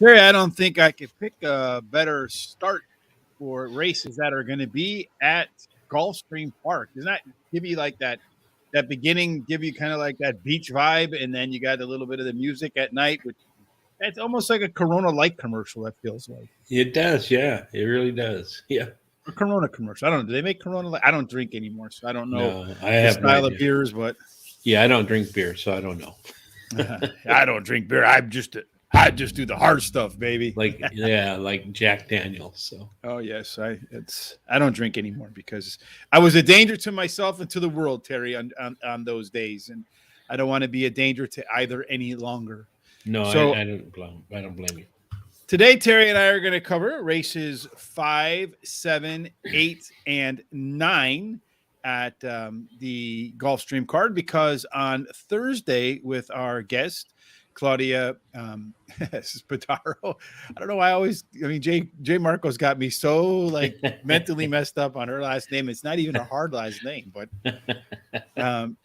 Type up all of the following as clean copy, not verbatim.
Terry, I don't think I could pick a better start for races that are going to be at Gulfstream Park. Doesn't that give you like that beginning, give you kind of like that beach vibe, and then you got a little bit of the music at night, which it's almost like a Corona Light commercial. That feels like It does, yeah. It really does. Yeah. a Corona commercial. I don't know. Do they make Corona Light? I don't drink anymore, so I don't know No, I the have no style of idea. beers, but Yeah, I don't drink beer, so I don't know. I don't drink beer. I just do the hard stuff, baby. Like yeah, like Jack Daniels. So Oh yes, I don't drink anymore because I was a danger to myself and to the world, Terry, on those days, and I don't want to be a danger to either any longer. no, So I don't blame you. today, Terry and I are going to cover races 5, 7, 8, and 9 at the Gulfstream Card because on Thursday with our guest Claudia Spadaro. I don't know why J Marco's got me so like mentally messed up on her last name. It's not even a hard last name, but um,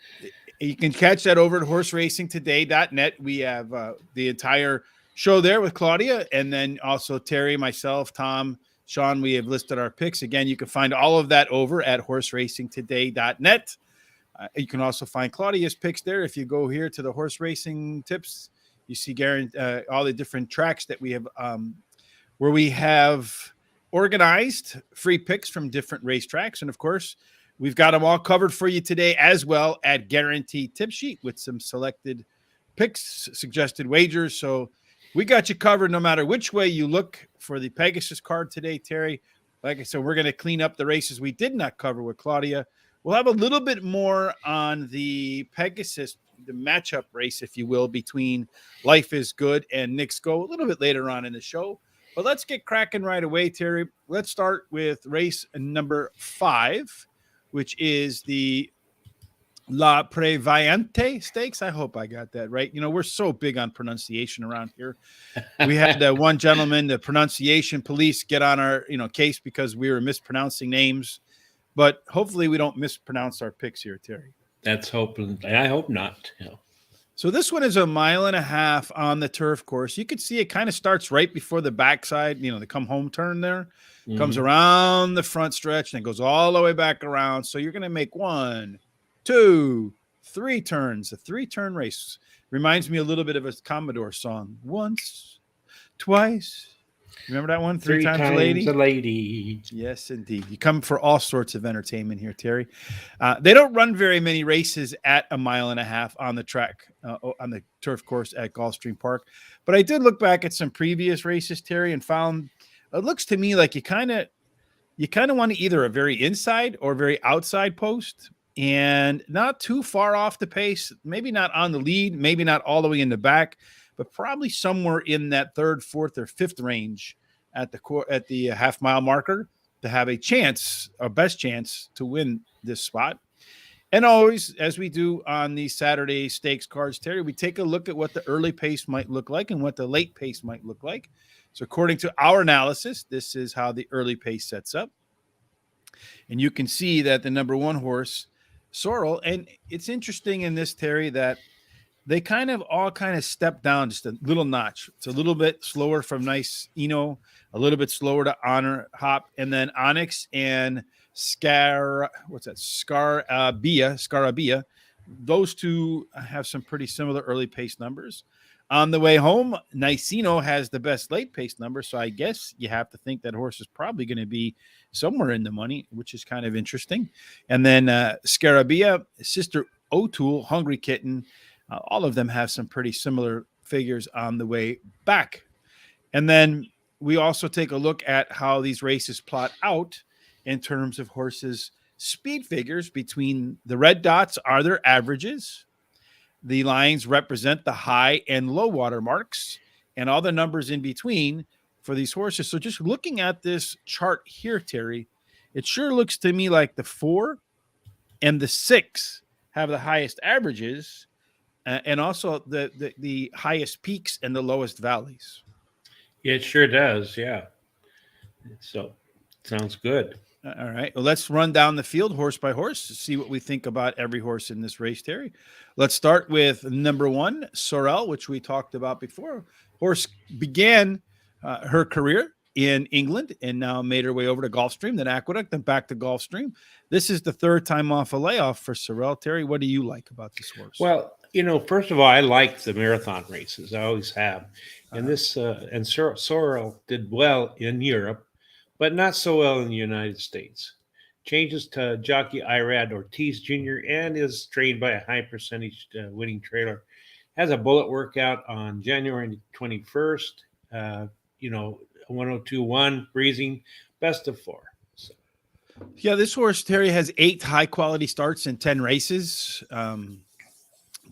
you can catch that over at horseracingtoday.net. We have the entire show there with Claudia, and then also Terry, myself, Tom, Sean. We have listed our picks. Again, you can find all of that over at horseracingtoday.net. You can also find Claudia's picks there. If you go here to the horse racing tips, you see all the different tracks that we have, where we have organized free picks from different racetracks. And of course, we've got them all covered for you today as well at Guaranteed Tip Sheet with some selected picks, suggested wagers. So we got you covered no matter which way you look for the Pegasus card today, Terry. Like I said, we're going to clean up the races we did not cover with Claudia. We'll have a little bit more on the Pegasus, the matchup race, if you will, between Life is Good and Knicks Go a little bit later on in the show. But let's get cracking right away, Terry. Let's start with race number 5, which is the La Prevoyante Stakes. I hope I got that right. You know, we're so big on pronunciation around here. We had one gentleman, the pronunciation police, get on our case because we were mispronouncing names. But hopefully we don't mispronounce our picks here, Terry. That's hoping. I hope not. So this one is a 1.5 miles on the turf course. You can see it kind of starts right before the backside, the come home turn there. Mm-hmm. Comes around the front stretch and it goes all the way back around. So you're going to make 1, 2, 3 turns. A 3-turn race. Reminds me a little bit of a Commodore song. Once, twice. Remember that one? Three times a lady. Yes, indeed. You come for all sorts of entertainment here, Terry. They don't run very many races at 1.5 miles on the track, on the turf course at Gulfstream Park. But I did look back at some previous races, Terry, and found it looks to me like you kind of want to either a very inside or very outside post, and not too far off the pace. Maybe not on the lead, maybe not all the way in the back, but probably somewhere in that 3rd, 4th, or 5th range at the half-mile marker to have a best chance to win this spot. And always, as we do on these Saturday stakes cards, Terry, we take a look at what the early pace might look like and what the late pace might look like. So according to our analysis, this is how the early pace sets up. And you can see that the number 1 horse, Sorrel, and it's interesting in this, Terry, that they all step down just a little notch. It's a little bit slower from Nice Eno, a little bit slower to Honor Hop, and then Onyx and Scarabia. Those two have some pretty similar early pace numbers. On the way home, Niceno has the best late pace number, so I guess you have to think that horse is probably going to be somewhere in the money, which is kind of interesting. And then Scarabia, Sister O'Toole, Hungry Kitten, all of them have some pretty similar figures on the way back. And then we also take a look at how these races plot out in terms of horses' speed figures. Between the red dots are their averages. The lines represent the high and low water marks and all the numbers in between for these horses. So just looking at this chart here, Terry, it sure looks to me like the 4 and the 6 have the highest averages, and also the highest peaks and the lowest valleys. Yeah, it sure does. Yeah. So sounds good. All right. Well, let's run down the field horse by horse to see what we think about every horse in this race, Terry. Let's start with number 1, Sorrel, which we talked about before. Horse began her career in England and now made her way over to Gulfstream, then Aqueduct, then back to Gulfstream. This is the third time off a layoff for Sorrel. Terry, what do you like about this horse? Well, first of all, I like the marathon races. I always have. And Sorrel did well in Europe, but not so well in the United States. Changes to jockey Irad Ortiz Jr. and is trained by a high percentage winning trailer. Has a bullet workout on January 21st. 1021 breezing, best of 4. So. Yeah, this horse, Terry, has 8 high-quality starts in 10 races. The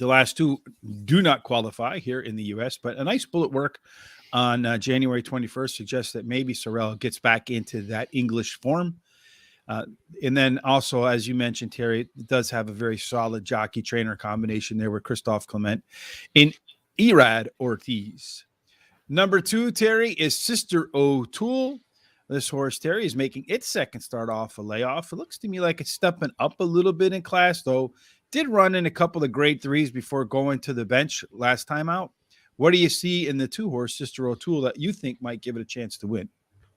last 2 do not qualify here in the U.S., but a nice bullet work on January 21st suggests that maybe Sorrel gets back into that English form. And then also, as you mentioned, Terry, it does have a very solid jockey-trainer combination there with Christophe Clement in Irad Ortiz. Number 2, Terry, is Sister O'Toole. This horse, Terry, is making its second start off a layoff. It looks to me like it's stepping up a little bit in class, though. Did run in a couple of grade 3s before going to the bench last time out. What do you see in the 2-horse, Sister O'Toole, that you think might give it a chance to win?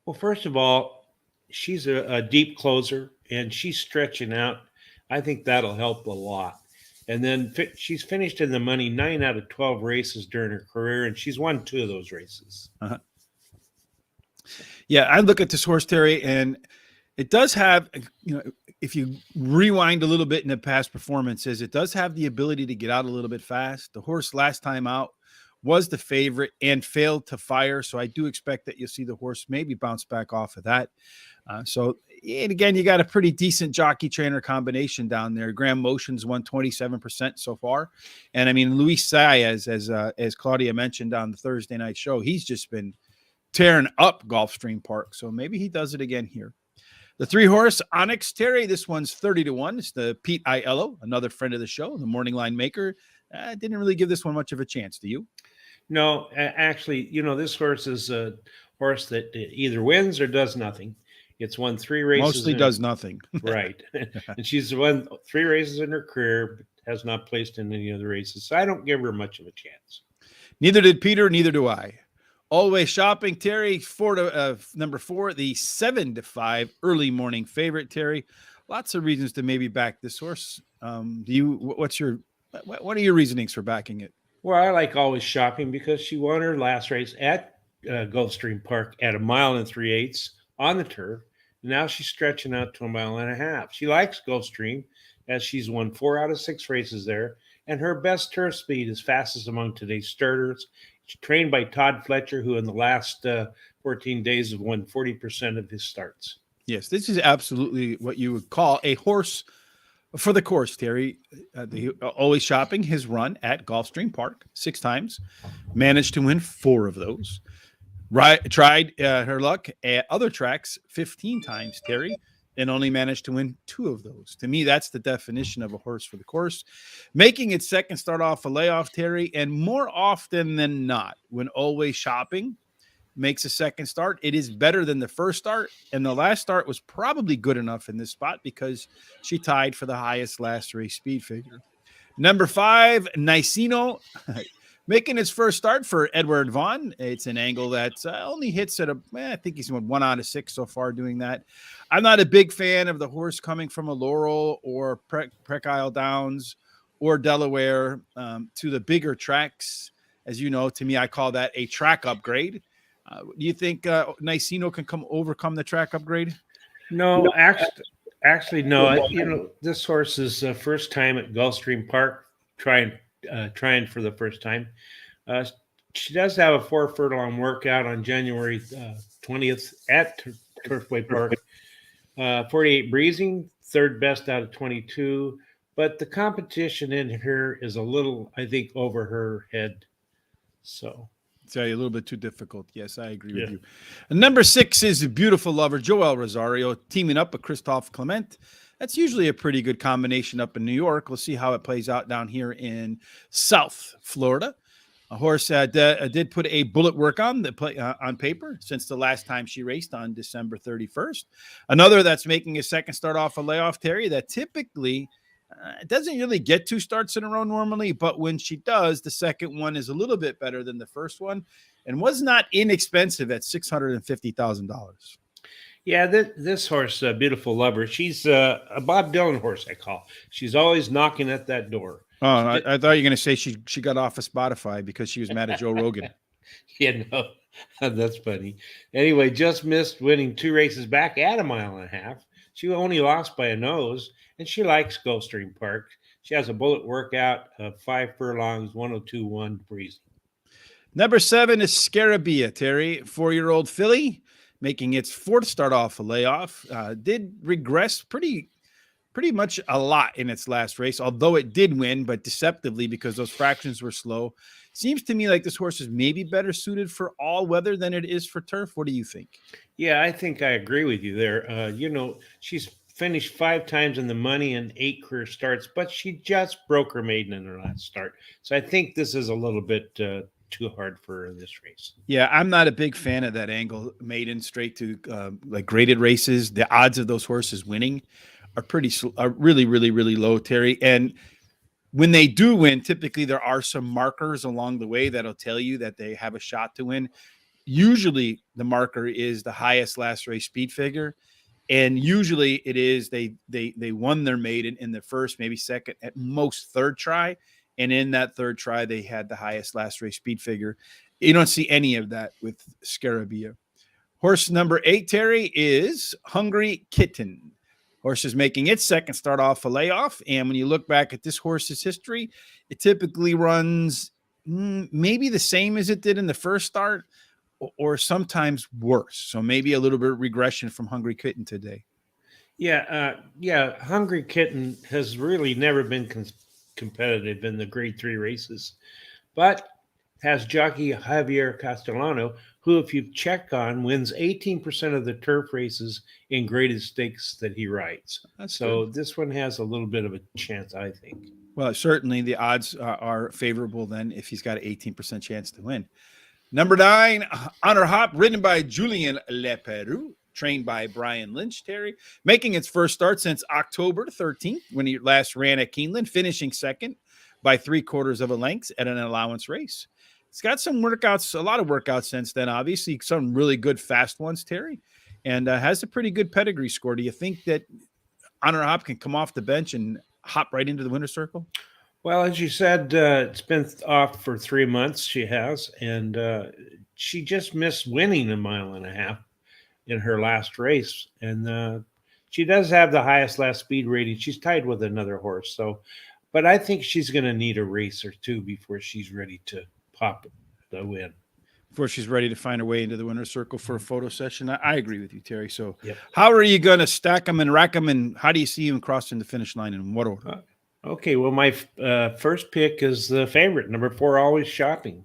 Well, first of all, she's a deep closer, and she's stretching out. I think that'll help a lot. And then she's finished in the money 9 out of 12 races during her career, and she's won 2 of those races. Uh-huh. Yeah, I look at this horse, Terry, and it does have, if you rewind a little bit in the past performances, it does have the ability to get out a little bit fast. The horse last time out was the favorite and failed to fire, so I do expect that you'll see the horse maybe bounce back off of that. And again, you got a pretty decent jockey trainer combination down there. Graham Motion's won 27% so far. And I mean, Luis Saez, as Claudia mentioned on the Thursday night show, he's just been tearing up Gulfstream Park. So maybe he does it again here. The 3-horse Onyx, Terry, this one's 30-1. It's the Pete Aiello, another friend of the show, the morning line maker. Didn't really give this one much of a chance. Do you? No, actually, this horse is a horse that either wins or does nothing. It's won 3 races. Mostly does nothing. Right. And she's won 3 races in her career, but has not placed in any other races. So I don't give her much of a chance. Neither did Peter, neither do I. Always Shopping, Terry, number 4, the 7-5 early morning favorite, Terry. Lots of reasons to maybe back this horse. What are your reasonings for backing it? Well, I like Always Shopping because she won her last race at Gulfstream Park at 1 3/8 on the turf. Now she's stretching out to 1.5 miles. She likes Gulfstream as she's won 4 out of 6 races there. And her best turf speed is fastest among today's starters. She's trained by Todd Fletcher, who in the last 14 days have won 40% of his starts. Yes, this is absolutely what you would call a horse for the course, Terry. Always Shopping has run at Gulfstream Park 6 times, managed to win 4 of those. Tried her luck at other tracks 15 times, Terry, and only managed to win 2 of those. To me, that's the definition of a horse for the course. Making its second start off a layoff, Terry, and more often than not, when Always Shopping makes a second start, it is better than the first start, and the last start was probably good enough in this spot because she tied for the highest last race speed figure. Number 5, Nicino, making his first start for Edward Vaughn. It's an angle that only hits at I think he's 1 out of 6 so far doing that. I'm not a big fan of the horse coming from a Laurel or Prec Isle Downs or Delaware to the bigger tracks. As you know, to me, I call that a track upgrade. Do you think Nicino can overcome the track upgrade? No, actually, no. This horse is first time at Gulfstream Park, trying for the first time. She does have a 4 furlong workout on January 20th at Turfway Park. 48 breezing, 3rd best out of 22. But the competition in her is a little, I think, over her head. So. It's a little bit too difficult. Yes, I agree with you. And number 6 is Beautiful Lover, Joel Rosario, teaming up with Christophe Clement. That's usually a pretty good combination up in New York. We'll see how it plays out down here in South Florida. A horse did put a bullet work on paper since the last time she raced on December 31st. Another that's making a second start off a layoff, Terry, that typically It doesn't really get 2 starts in a row normally, but when she does, the second one is a little bit better than the first one and was not inexpensive at $650,000. Yeah, this horse, Beautiful Lover, she's a Bob Dylan horse, I call. She's always knocking at that door. Oh, I thought you were going to say she got off of Spotify because she was mad at Joe Rogan. Yeah, no, that's funny. Anyway, just missed winning 2 races back at 1.5 miles. She only lost by a nose, and she likes Gulfstream Park. She has a bullet workout of 5 furlongs, 102.1 breezy. Number 7 is Scarabia, Terry, 4-year-old filly, making its 4th start off a layoff. Did regress pretty much a lot in its last race, although it did win, but deceptively because those fractions were slow. Seems to me like this horse is maybe better suited for all weather than it is for turf. What do you think? Yeah, I think I agree with you there. She's finished 5 times in the money and 8 career starts, but she just broke her maiden in her last start. So I think this is a little bit too hard for her in this race. Yeah, I'm not a big fan of that angle maiden straight to like graded races. The odds of those horses winning are really, really, really low, Terry. And when they do win, typically there are some markers along the way that'll tell you that they have a shot to win. Usually the marker is the highest last race speed figure. And usually it is they won their maiden in the first, maybe second, at most third try. And in that third try, they had the highest last race speed figure. You don't see any of that with Scarabia. Horse number 8, Terry, is Hungry Kitten. Horse is making its second start off a layoff. And when you look back at this horse's history, it typically runs maybe the same as it did in the first start or sometimes worse. So maybe a little bit of regression from Hungry Kitten today. Yeah. Hungry Kitten has really never been competitive in the grade 3 races, but has jockey Javier Castellano, who, if you check on, wins 18% of the turf races in graded stakes that he rides. So this one has a little bit of a chance, I think. Well, certainly the odds are favorable then if he's got an 18% chance to win. Number 9, Honor Hop, ridden by Julien Leperoux, trained by Brian Lynch, Terry, making its first start since October 13th when he last ran at Keeneland, finishing second by 3/4 of a length at an allowance race. It's got some workouts, a lot of workouts since then, obviously some really good fast ones, Terry, and has a pretty good pedigree score. Do you think that Honor Hop can come off the bench and hop right into the winner's circle? Well, as you said, it's been off for 3 months. She has, and she just missed winning 1.5 miles in her last race. And she does have the highest last speed rating. She's tied with another horse. But I think she's going to need a race or 2 before she's ready to pop the win. Before she's ready to find her way into the winner's circle for a photo session. I agree with you, Terry. So yep. How are you going to stack them and rack them, and how do you see them crossing the finish line, and in what order? Okay, well, my first pick is the favorite, number 4, Always Shopping.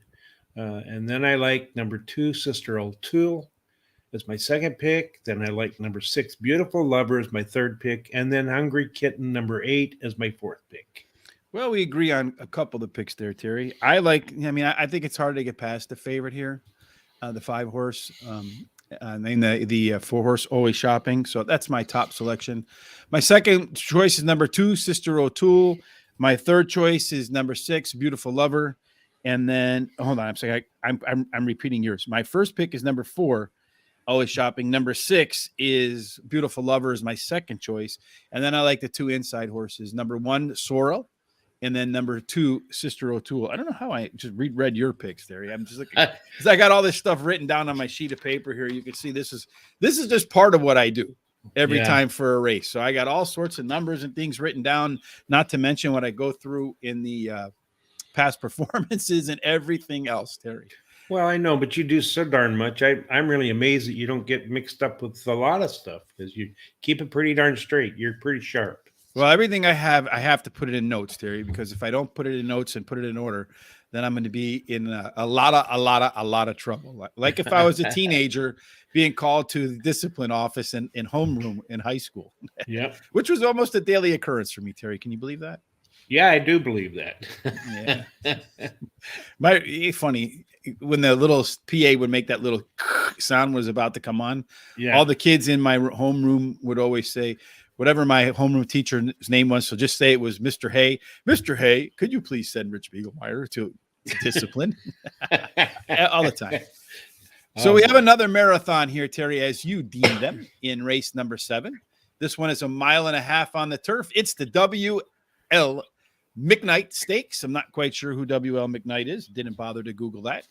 And then I like number 2, Sister O'Toole, as my second pick. Then I like number 6, Beautiful Lover, as my third pick. And then Hungry Kitten, number 8, as my fourth pick. Well, we agree on a couple of the picks there, Terry. I think it's hard to get past the favorite here, the 5-horse, and the 4-horse Always Shopping. So that's my top selection. My second choice is number 2, Sister O'Toole. My third choice is number 6, Beautiful Lover. And then hold on, I'm saying I'm repeating yours. My first pick is number 4, Always Shopping. Number 6 is Beautiful Lover is my second choice. And then I like the 2 inside horses. Number 1, Sorrel. And then number 2, Sister O'Toole. I don't know how I just read your picks there. I'm just looking because I got all this stuff written down on my sheet of paper here. You can see this is just part of what I do every time for a race. So I got all sorts of numbers and things written down, not to mention what I go through in the past performances and everything else, Terry. Well, I know, but you do so darn much. I'm really amazed that you don't get mixed up with a lot of stuff because you keep it pretty darn straight. You're pretty sharp. Well, everything I have to put it in notes, Terry, because if I don't put it in notes and put it in order, then I'm going to be in a lot of trouble. Like if I was a teenager being called to the discipline office in homeroom in high school. Yeah. Which was almost a daily occurrence for me, Terry. Can you believe that? Yeah, I do believe that. Yeah. Funny. when the little PA would make that little sound was about to come on, all the kids in my homeroom would always say, whatever my homeroom teacher's name was, so just say it was Mr. Hay. Mr. Hay, could you please send Rich Beaglemeyer to discipline? All the time. So we have another marathon here, Terry, as you deem them, in race number 7. This one is 1.5 miles on the turf. It's the W.L. McKnight Stakes. I'm not quite sure who W.L. McKnight is. Didn't bother to Google that.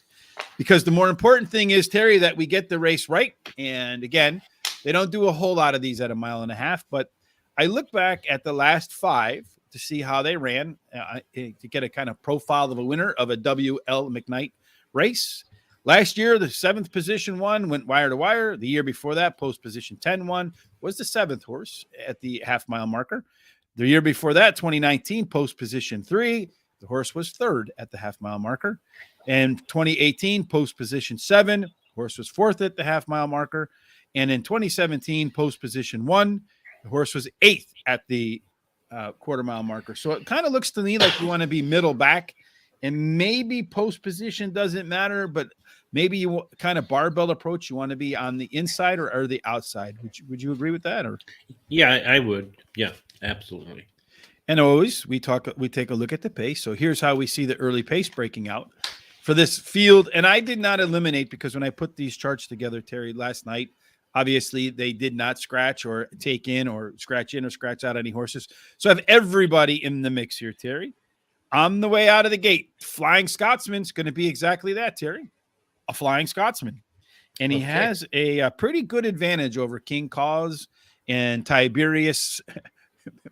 Because the more important thing is, Terry, that we get the race right. And again, they don't do a whole lot of these at 1.5 miles, but I look back at the last 5 to see how they ran, to get a kind of profile of a winner of a W.L. McKnight race. Last year, the 7th position one went wire to wire. The year before that, post position 10 one was the 7th horse at the half-mile marker. The year before that, 2019, post position 3, the horse was 3rd at the half-mile marker. And 2018, post position 7, horse was 4th at the half-mile marker. And in 2017, post position 1, the horse was 8th at the quarter-mile marker. So it kind of looks to me like you want to be middle back, and maybe post position doesn't matter, but maybe you kind of barbell approach. You want to be on the inside or the outside. Would you agree with that? Or yeah, I would. Yeah, absolutely. And always we take a look at the pace. So here's how we see the early pace breaking out for this field. And I did not eliminate, because when I put these charts together, Terry, last night, obviously they did not scratch or take in or scratch in or scratch out any horses. So I have everybody in the mix here, Terry. On the way out of the gate, Flying Scotsman's going to be exactly that, Terry. A Flying Scotsman. And he has a pretty good advantage over King Cause and Tiberius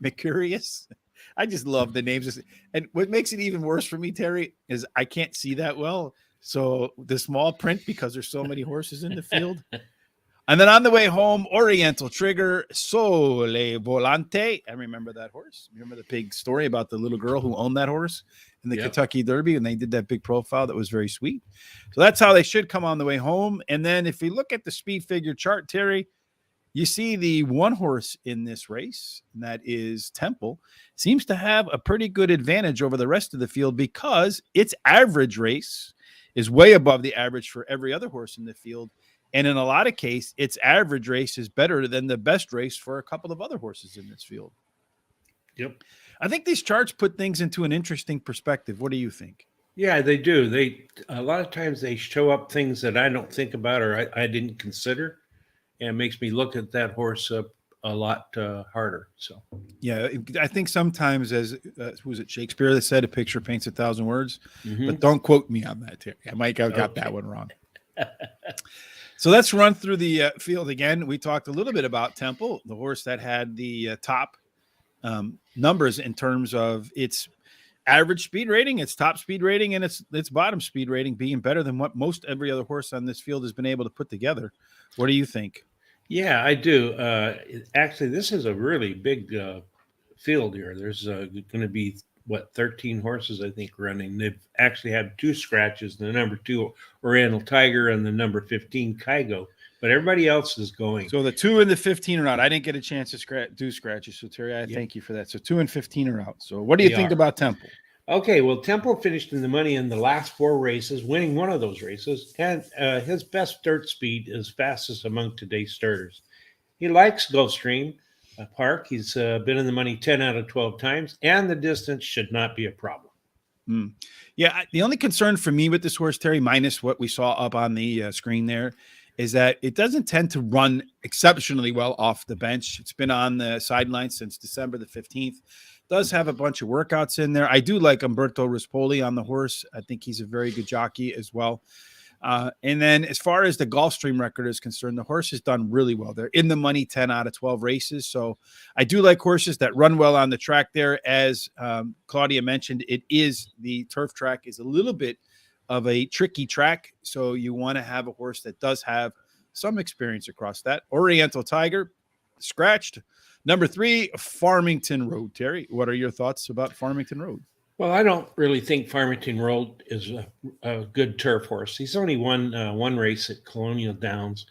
Mercurius. I just love the names. And what makes it even worse for me, Terry, is I can't see that well. So the small print, because there's so many horses in the field. And then on the way home, Oriental Trigger, Sole Volante. I remember that horse. Remember the big story about the little girl who owned that horse in the Kentucky Derby, and they did that big profile that was very sweet. So that's how they should come on the way home. And then if you look at the speed figure chart, Terry, you see the one horse in this race, and that is Temple, seems to have a pretty good advantage over the rest of the field because its average race is way above the average for every other horse in the field. And in a lot of cases, its average race is better than the best race for a couple of other horses in this field. Yep. I think these charts put things into an interesting perspective. What do you think? Yeah, they do. A lot of times they show up things that I don't think about or I didn't consider, and it makes me look at that horse a lot harder. So yeah, I think sometimes, as who was it, Shakespeare that said, "A picture paints 1,000 words," but don't quote me on that, Terry. I might have got that one wrong. So let's run through the field again. We talked a little bit about Temple, the horse that had the top numbers in terms of its average speed rating, its top speed rating, and its bottom speed rating being better than what most every other horse on this field has been able to put together. What do you think? Yeah, I do. Actually, this is a really big field here. There's going to be 13 horses, I think, running. They've actually had 2 scratches, the number 2 Oriental Tiger and the number 15 Kygo, but everybody else is going. So the 2 and the 15 are out. I didn't get a chance to do scratches. So Terry, I thank you for that. So 2 and 15 are out. So what do you think about Temple? Okay, well, Temple finished in the money in the last 4 races, winning one of those races, and his best dirt speed is fastest among today's starters. He likes Gulfstream Park. He's been in the money 10 out of 12 times, and the distance should not be a problem. Yeah, the only concern for me with this horse, Terry, minus what we saw up on the screen there, is that it doesn't tend to run exceptionally well off the bench. It's been on the sideline since December the 15th. Does have a bunch of workouts in there. I do like Umberto Rispoli on the horse. I think he's a very good jockey as well. And then as far as the Gulfstream record is concerned, the horse has done really well. They're in the money 10 out of 12 races. So I do like horses that run well on the track there. As Claudia mentioned, the turf track is a little bit of a tricky track. So you want to have a horse that does have some experience across that. Oriental Tiger, scratched. Number 3, Farmington Road. Terry, what are your thoughts about Farmington Road? Well, I don't really think Farmington Road is a good turf horse. He's only won one race at Colonial Downs,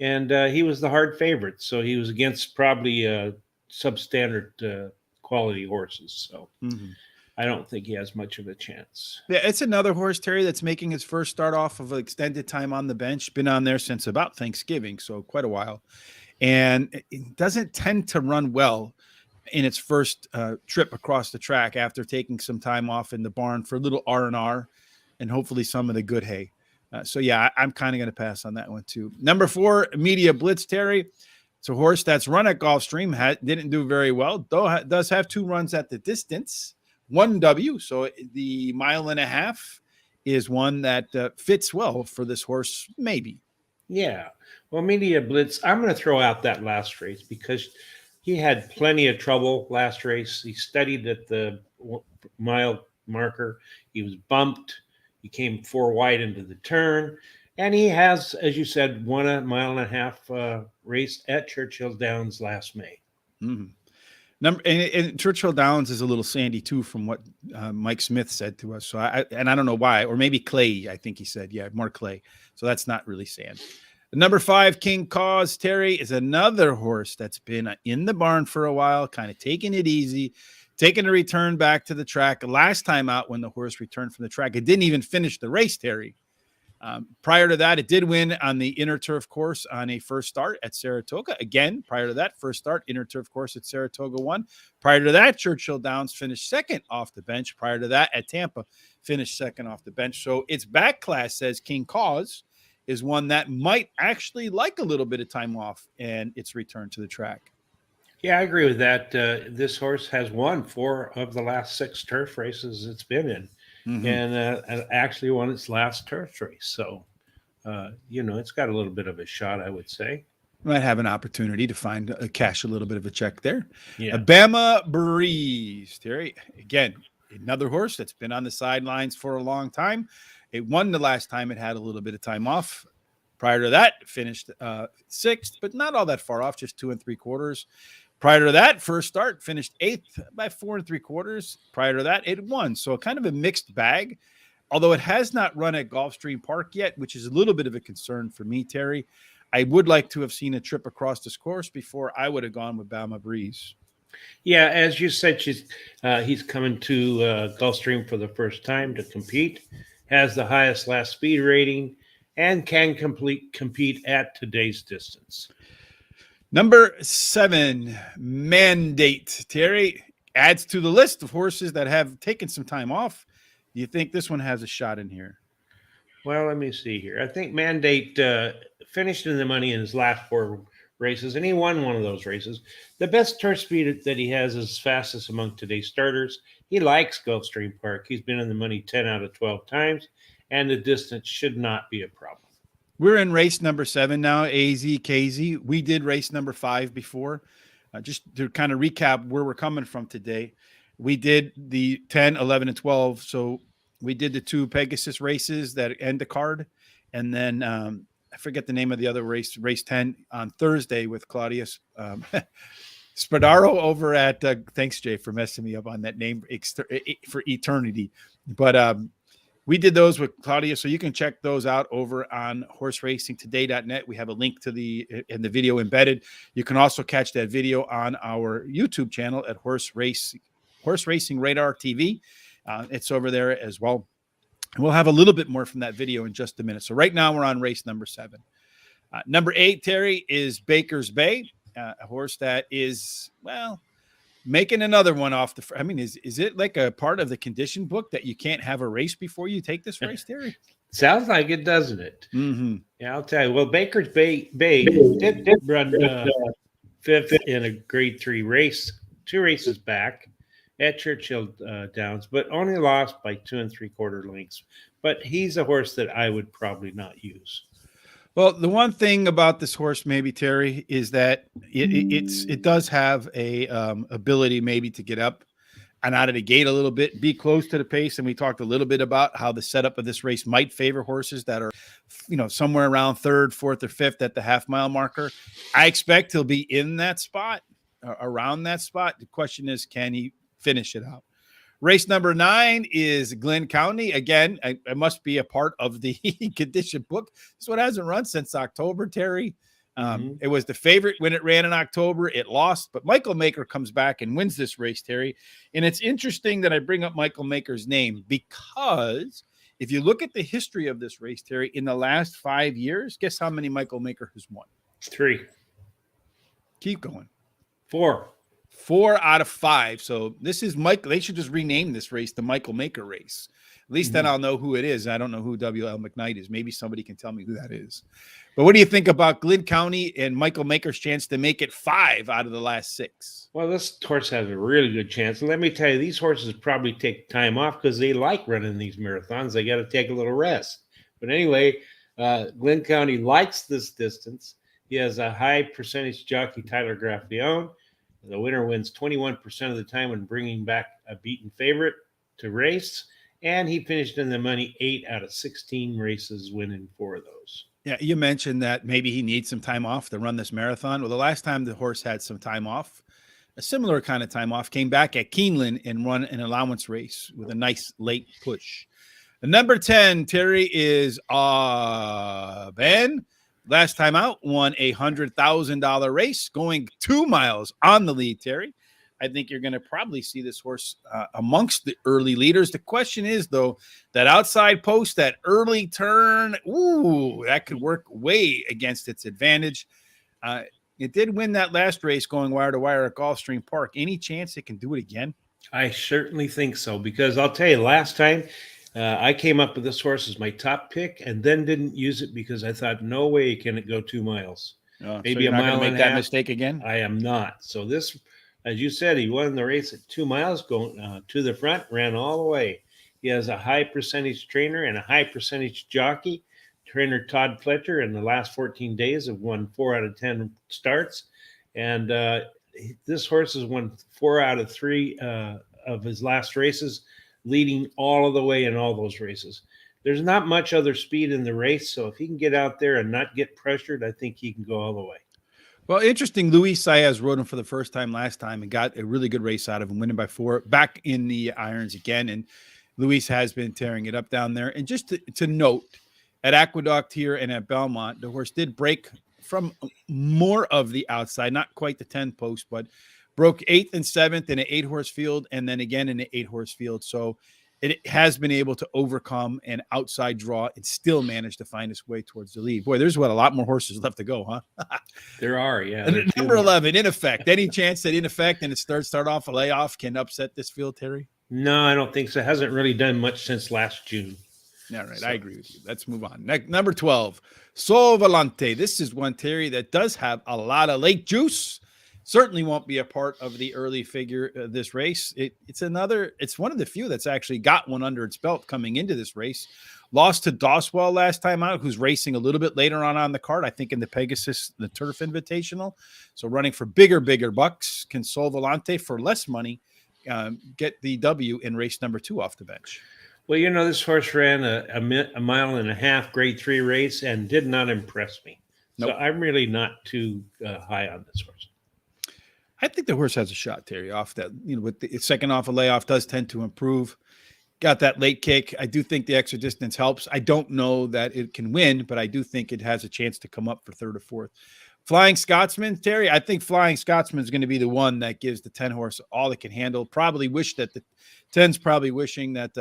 and he was the hard favorite. So he was against probably substandard quality horses. So I don't think he has much of a chance. Yeah, it's another horse, Terry, that's making his first start off of extended time on the bench. Been on there since about Thanksgiving, so quite a while. And it doesn't tend to run well in its first trip across the track after taking some time off in the barn for a little R&R and hopefully some of the good hay. So, yeah, I'm kind of going to pass on that one, too. Number 4, Media Blitz, Terry. It's a horse that's run at Gulfstream, didn't do very well, though does have 2 runs at the distance, 1 W. So the 1.5 miles is one that fits well for this horse, maybe. Yeah. Well, Media Blitz, I'm going to throw out that last race because he had plenty of trouble last race. He studied at the mile marker. He was bumped. He came 4 wide into the turn. And he has, as you said, won a 1.5 mile race at Churchill Downs last May. Mm-hmm. And Churchill Downs is a little sandy too, from what Mike Smith said to us. So I don't know why, or maybe clay. I think he said, yeah, more clay. So that's not really sand. Number 5, King Cause, Terry, is another horse that's been in the barn for a while, kind of taking it easy, taking a return back to the track. Last time out, when the horse returned from the track, it didn't even finish the race, Terry. Prior to that, it did win on the inner turf course on a first start at Saratoga. Again, prior to that, first start, inner turf course at Saratoga won. Prior to that, Churchill Downs finished second off the bench. Prior to that, at Tampa, finished second off the bench. So its back class says King Cause is one that might actually like a little bit of time off and its return to the track. Yeah, I agree with that. This horse has won 4 of the last 6 turf races it's been in. Mm-hmm. And actually won its last turf race. So, it's got a little bit of a shot, I would say. Might have an opportunity to find cash a little bit of a check there. Yeah. Bama Breeze, Terry. Again, another horse that's been on the sidelines for a long time. It won the last time it had a little bit of time off. Prior to that, it finished 6th, but not all that far off, just 2 3/4. Prior to that, first start, finished 8th by 4 3/4. Prior to that, it won. So kind of a mixed bag, although it has not run at Gulfstream Park yet, which is a little bit of a concern for me, Terry. I would like to have seen a trip across this course before I would have gone with Bama Breeze. Yeah, as you said, he's coming to Gulfstream for the first time to compete, has the highest last speed rating, and can compete at today's distance. Number 7, Mandate, Terry, adds to the list of horses that have taken some time off. Do you think this one has a shot in here? Well, let me see here. I think Mandate finished in the money in his last 4 races, and he won one of those races. The best turf speed that he has is fastest among today's starters. He likes Gulfstream Park. He's been in the money 10 out of 12 times, and the distance should not be a problem. We're in race number 7 now, AZ, KZ. We did race number 5 before. Just to kind of recap where we're coming from today, we did the 10, 11, and 12. So we did the 2 Pegasus races that end the card. And then I forget the name of the other race, race 10 on Thursday with Claudia Spadaro over at thanks, Jay, for messing me up on that name for eternity. But we did those with Claudia, so you can check those out over on horseracingtoday.net. We have a link to the video embedded. You can also catch that video on our YouTube channel at Horse Racing Radar TV. It's over there as well. We'll have a little bit more from that video in just a minute. So right now we're on race number 7. Number 8, Terry, is Baker's Bay, a horse that is, well, making another one off the. I mean, is it like a part of the condition book that you can't have a race before you take this race, Terry? Sounds like it, doesn't it? Mm-hmm. Yeah, I'll tell you. Well, Baker's Bay did run 5th in a Grade 3 race, 2 races back at Churchill Downs, but only lost by 2 3/4 lengths. But he's a horse that I would probably not use. Well, the one thing about this horse, maybe, Terry, is that it does have a ability maybe to get up and out of the gate a little bit, be close to the pace. And we talked a little bit about how the setup of this race might favor horses that are, somewhere around 3rd, 4th, or 5th at the half-mile marker. I expect he'll be in that spot, around that spot. The question is, can he finish it out? Race number 9 is Glenn County. Again, I must be a part of the condition book. This one hasn't run since October, Terry. It was the favorite when it ran in October. It lost, but Michael Maker comes back and wins this race, Terry. And it's interesting that I bring up Michael Maker's name because if you look at the history of this race, Terry, in the last 5 years, guess how many Michael Maker has won? 3. Keep going. 4. 4 out of 5. So this is Mike. They should just rename this race the Michael Maker race. At least then I'll know who it is. I don't know who W.L. McKnight is. Maybe somebody can tell me who that is. But what do you think about Glynn County and Michael Maker's chance to make it 5 out of the last 6? Well, this horse has a really good chance. And let me tell you, these horses probably take time off because they like running these marathons. They got to take a little rest. But anyway, Glynn County likes this distance. He has a high percentage jockey, Tyler Graffione. The winner wins 21% of the time when bringing back a beaten favorite to race. And he finished in the money 8 out of 16 races, winning 4 of those. Yeah, you mentioned that maybe he needs some time off to run this marathon. Well, the last time the horse had some time off, a similar kind of time off, came back at Keeneland and run an allowance race with a nice late push. The number 10, Terry, is Ben. Last time out, won a $100,000 race, going 2 miles on the lead, Terry. I think you're going to probably see this horse amongst the early leaders. The question is, though, that outside post, that early turn, that could work way against its advantage. It did win that last race going wire to wire at Gulfstream Park. Any chance it can do it again? I certainly think so, because I'll tell you, last time I came up with this horse as my top pick and then didn't use it because I thought, no way can it go 2 miles. Maybe a mile and a half. Make that mistake again? I am not. So this, as you said, he won the race at 2 miles, going to the front, ran all the way. He has a high percentage trainer and a high percentage jockey. Trainer Todd Fletcher in the last 14 days have won 4 out of 10 starts. And this horse has won 4 out of 3 of his last races, leading all of the way in all those races. There's not much other speed in the race, so if he can get out there and not get pressured, I think he can go all the way. Well, interesting. Luis Saez rode him for the first time last time and got a really good race out of him, winning by 4, back in the irons again. And Luis has been tearing it up down there. And just to note, at Aqueduct here and at Belmont, the horse did break from more of the outside, not quite the 10 post, but broke 8th and 7th in an 8-horse field, and then again in an 8-horse field. So it has been able to overcome an outside draw and still manage to find its way towards the lead. Boy, there's a lot more horses left to go, huh? There are, yeah. Number 11, In Effect. Any chance that In Effect and its start off a layoff can upset this field, Terry? No, I don't think so. It hasn't really done much since last June. Yeah, right. So I agree with you. Let's move on. Number 12, Sol Volante. This is one, Terry, that does have a lot of late juice. Certainly won't be a part of the early figure of this race. It's one of the few that's actually got one under its belt coming into this race. Lost to Doswell last time out, who's racing a little bit later on the card, I think in the Pegasus, the Turf Invitational. So running for bigger bucks. Can Sol Volante for less money get the W in race number 2 off the bench? Well, this horse ran a mile and a half grade 3 race and did not impress me. Nope. So I'm really not too high on this horse. I think the horse has a shot, Terry, off that, with the second off a layoff does tend to improve. Got that late kick. I do think the extra distance helps. I don't know that it can win, but I do think it has a chance to come up for 3rd or 4th. Flying Scotsman, Terry, I think Flying Scotsman is going to be the one that gives the 10 horse all it can handle. Probably wish that the 10's probably wishing that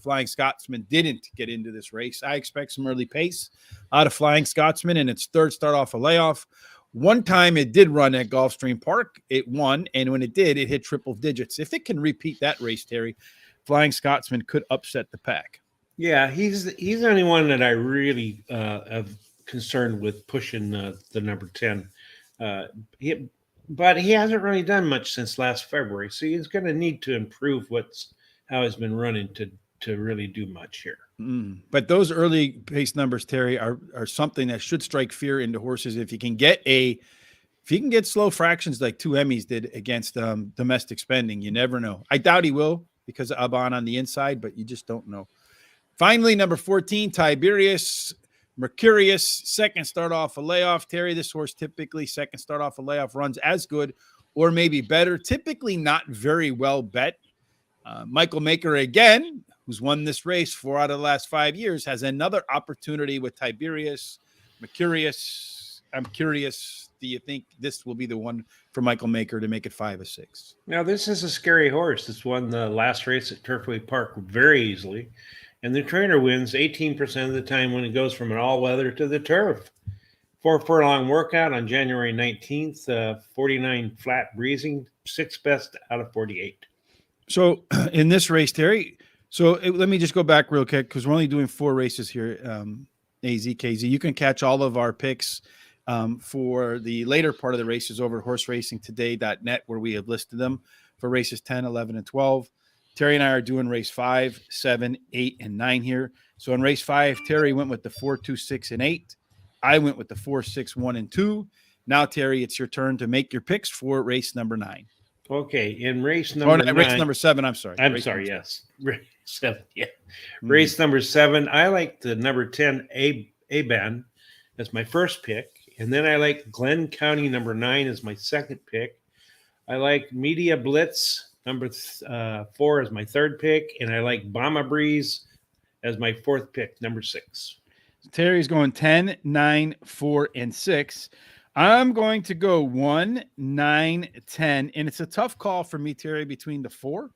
Flying Scotsman didn't get into this race. I expect some early pace out of Flying Scotsman in its 3rd start off a layoff. One time it did run at Gulfstream Park. It won, and when it did, it hit triple digits. If it can repeat that race, Terry, Flying Scotsman could upset the pack. Yeah, he's the only one that I really have concerned with pushing the number 10. But he hasn't really done much since last February, so he's going to need to improve how he's been running to really do much here. But those early pace numbers, Terry, are something that should strike fear into horses. If you can get slow fractions like 2 Emmys did against domestic spending, you never know. I doubt he will because of Aban on the inside, but you just don't know. Finally, number 14, Tiberius Mercurius, 2nd start off a layoff. Terry, this horse typically 2nd start off a layoff runs as good or maybe better. Typically not very well bet. Michael Maker again, who's won this race 4 out of the last 5 years, has another opportunity with Tiberius Mercurius. I'm curious. Do you think this will be the one for Michael Maker to make it 5-6? Now, this is a scary horse. This won the last race at Turfway Park very easily. And the trainer wins 18% of the time when it goes from an all-weather to the turf. 4 furlong workout on January 19th, 49 flat breezing, 6th best out of 48. So in this race, Terry, let me just go back real quick because we're only doing 4 races here. AZKZ, you can catch all of our picks for the later part of the races over at horseracingtoday.net, where we have listed them for races 10, 11, and 12. Terry and I are doing race 5, 7, 8, and 9 here. So in race 5, Terry went with the 4, 2, 6, and 8. I went with the 4, 6, 1, and 2. Now, Terry, it's your turn to make your picks for race number 9. Okay, in race number 9. Race number 7, I'm sorry. I'm race sorry, yes. Race 7, yeah. Mm. Race number 7, I like the number 10 A-Band as my first pick. And then I like Glen County number 9 as my second pick. I like Media Blitz number 4 as my third pick. And I like Bama Breeze as my fourth pick, number 6. Terry's going 10, 9, 4, and 6. I'm going to go 1, 9, 10. And it's a tough call for me, Terry, between the 4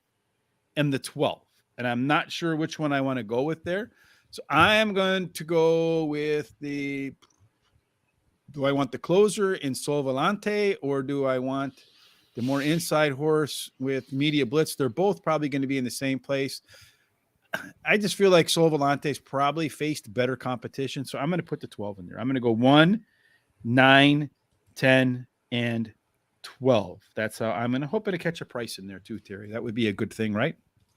and the 12. And I'm not sure which one I want to go with there. So I am going to go with do I want the closer in Sol Volante, or do I want the more inside horse with Media Blitz? They're both probably going to be in the same place. I just feel like Sol Volante's probably faced better competition. So I'm going to put the 12 in there. I'm going to go 1, 9, 10, and 12. That's how I'm going to hoping to catch a price in there too, Terry. That would be a good thing, right?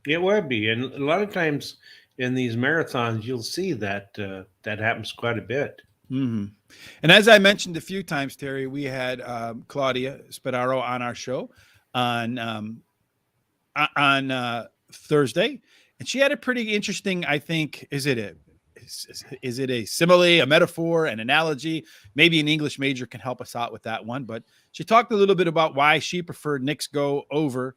It would be. And a lot of times in these marathons, you'll see that that happens quite a bit. Mm-hmm. And as I mentioned a few times, Terry, we had Claudia Spadaro on our show on Thursday, and she had a pretty interesting, I think, is it a simile, a metaphor, an analogy? Maybe an English major can help us out with that one. But she talked a little bit about why she preferred Knicks Go over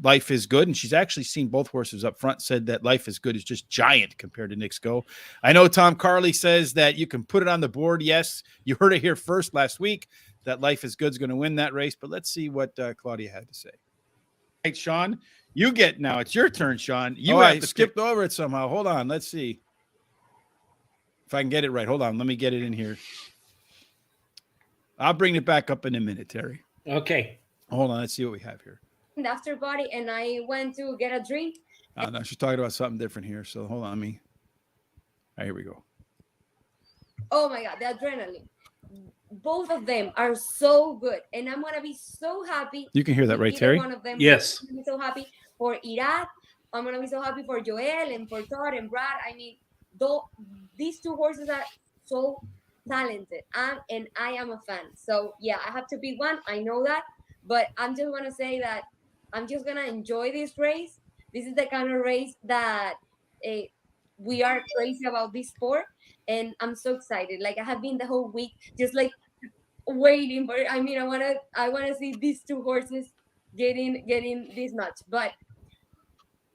Life is Good. And she's actually seen both horses up front, said that Life is Good is just giant compared to Knicks Go. I know Tom Carley says that you can put it on the board. Yes, you heard it here first last week that Life is Good is going to win that race. But let's see what Claudia had to say. All right, Sean, you get now. It's your turn, Sean. I skipped over it somehow. Hold on. Let's see if I can get it right. Hold on. Let me get it in here. I'll bring it back up in a minute, Terry. Okay. Hold on. Let's see what we have here. After party, and I went to get a drink. No, she's talking about something different here. So hold on. All right, here we go. Oh my God, the adrenaline. Both of them are so good, and I'm gonna be so happy. You can hear that, right, Terry? One of them. Yes. I'm gonna be so happy for Irad. I'm gonna be so happy for Joel and for Todd and Brad. I mean, these 2 horses are so talented, and I am a fan. So yeah, I have to pick one. I know that, but I'm just gonna say that I'm just gonna enjoy this race. This is the kind of race that we are crazy about this sport, and I'm so excited. Like I have been the whole week just like waiting for. I mean, I wanna see these 2 horses getting this much. But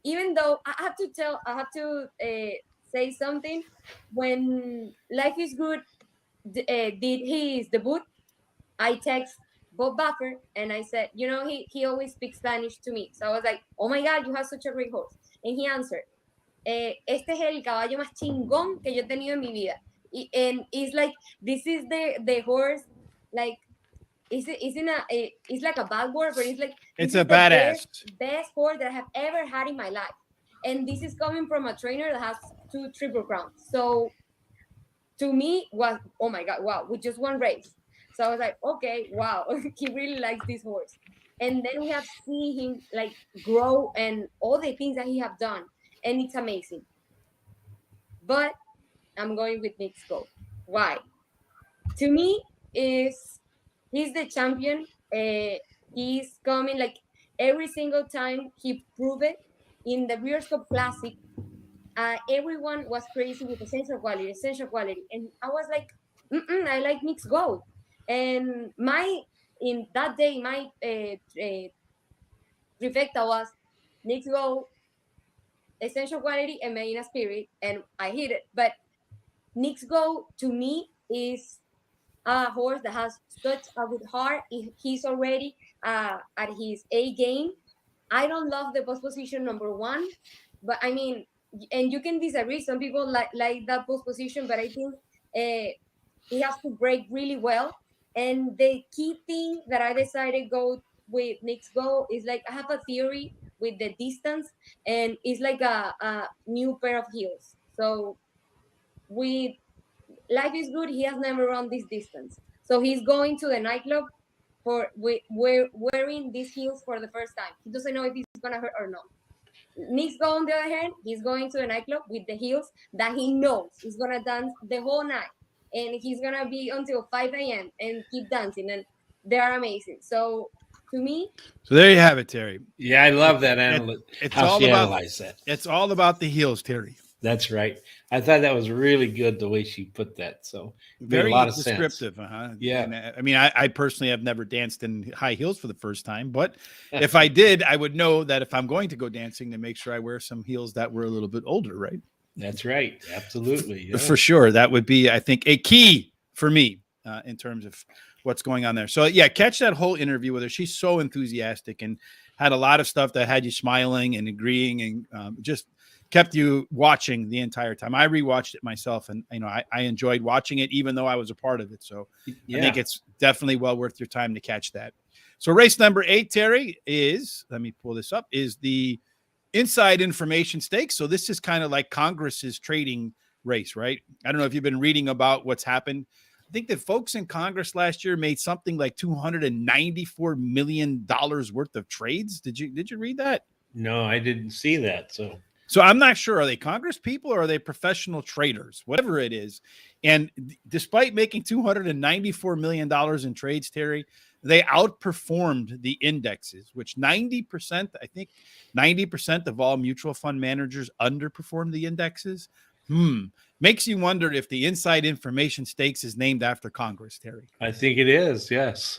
even though I have to say something. When Life is Good did his debut, I text Bob Buffer and I said, he always speaks Spanish to me. So I was like, oh my God, you have such a great horse. And he answered, este es el caballo más chingón que yo he tenido en mi vida. And it's like, this is the horse, like, it's like a bad word, but it's like, it's a badass. Best horse that I have ever had in my life. And this is coming from a trainer that has 2 Triple Crowns. So to me was, oh my God, wow, with just one race. So I was like, okay, wow, he really likes this horse. And then we have seen him like grow and all the things that he have done. And it's amazing. But I'm going with Knicks Go. Why? To me, he's the champion. He's coming like every single time he proved it in the Breeders' Cup Classic. Everyone was crazy with essential quality. And I was like, I like Knicks Go. And in that day, my trifecta was Knicks Go, Essential Quality, and Medina Spirit, and I hit it. But Knicks Go to me is a horse that has such a good heart. He's already at his A game. I don't love the post position number 1, but I mean, and you can disagree. Some people like that post position, but I think he has to break really well. And the key thing that I decided go with Nick's Go is like I have a theory with the distance, and it's like a new pair of heels. So with Life is Good, he has never run this distance. So he's going to the nightclub wearing these heels for the first time. He doesn't know if he's gonna hurt or not. Nick's Go on the other hand, he's going to the nightclub with the heels that he knows he's gonna dance the whole night, and he's gonna be until 5 a.m. and keep dancing, and they're amazing. So to me, So there you have it, Terry. Yeah, I love that It's how all she about analyzed that. It's all about the heels, Terry. That's right. I thought that was really good the way she put that. So it made Very a lot of descriptive. sense. Yeah. Yeah. And, I mean, I personally have never danced in high heels for the first time, but if I did, I would know that if I'm going to go dancing, to make sure I wear some heels that were a little bit older, right? That's right. Absolutely. Yeah. For sure. That would be, I think, a key for me in terms of what's going on there. So yeah, catch that whole interview with her. She's so enthusiastic and had a lot of stuff that had you smiling and agreeing and just kept you watching the entire time. I rewatched it myself, and I enjoyed watching it, even though I was a part of it. So I think it's definitely well worth your time to catch that. So race number 8, Terry, is, let me pull this up, is the Inside Information Stakes. So this is kind of like Congress's trading race, right? I don't know if you've been reading about what's happened. I think that folks in Congress last year made something like $294 million worth of trades. Did you read that? No, I didn't see that. So I'm not sure. Are they Congress people or are they professional traders? Whatever it is. And despite making $294 million in trades, Terry, they outperformed the indexes, which 90% of all mutual fund managers underperform the indexes. Makes you wonder if the Inside Information Stakes is named after Congress, Terry. I think it is. Yes.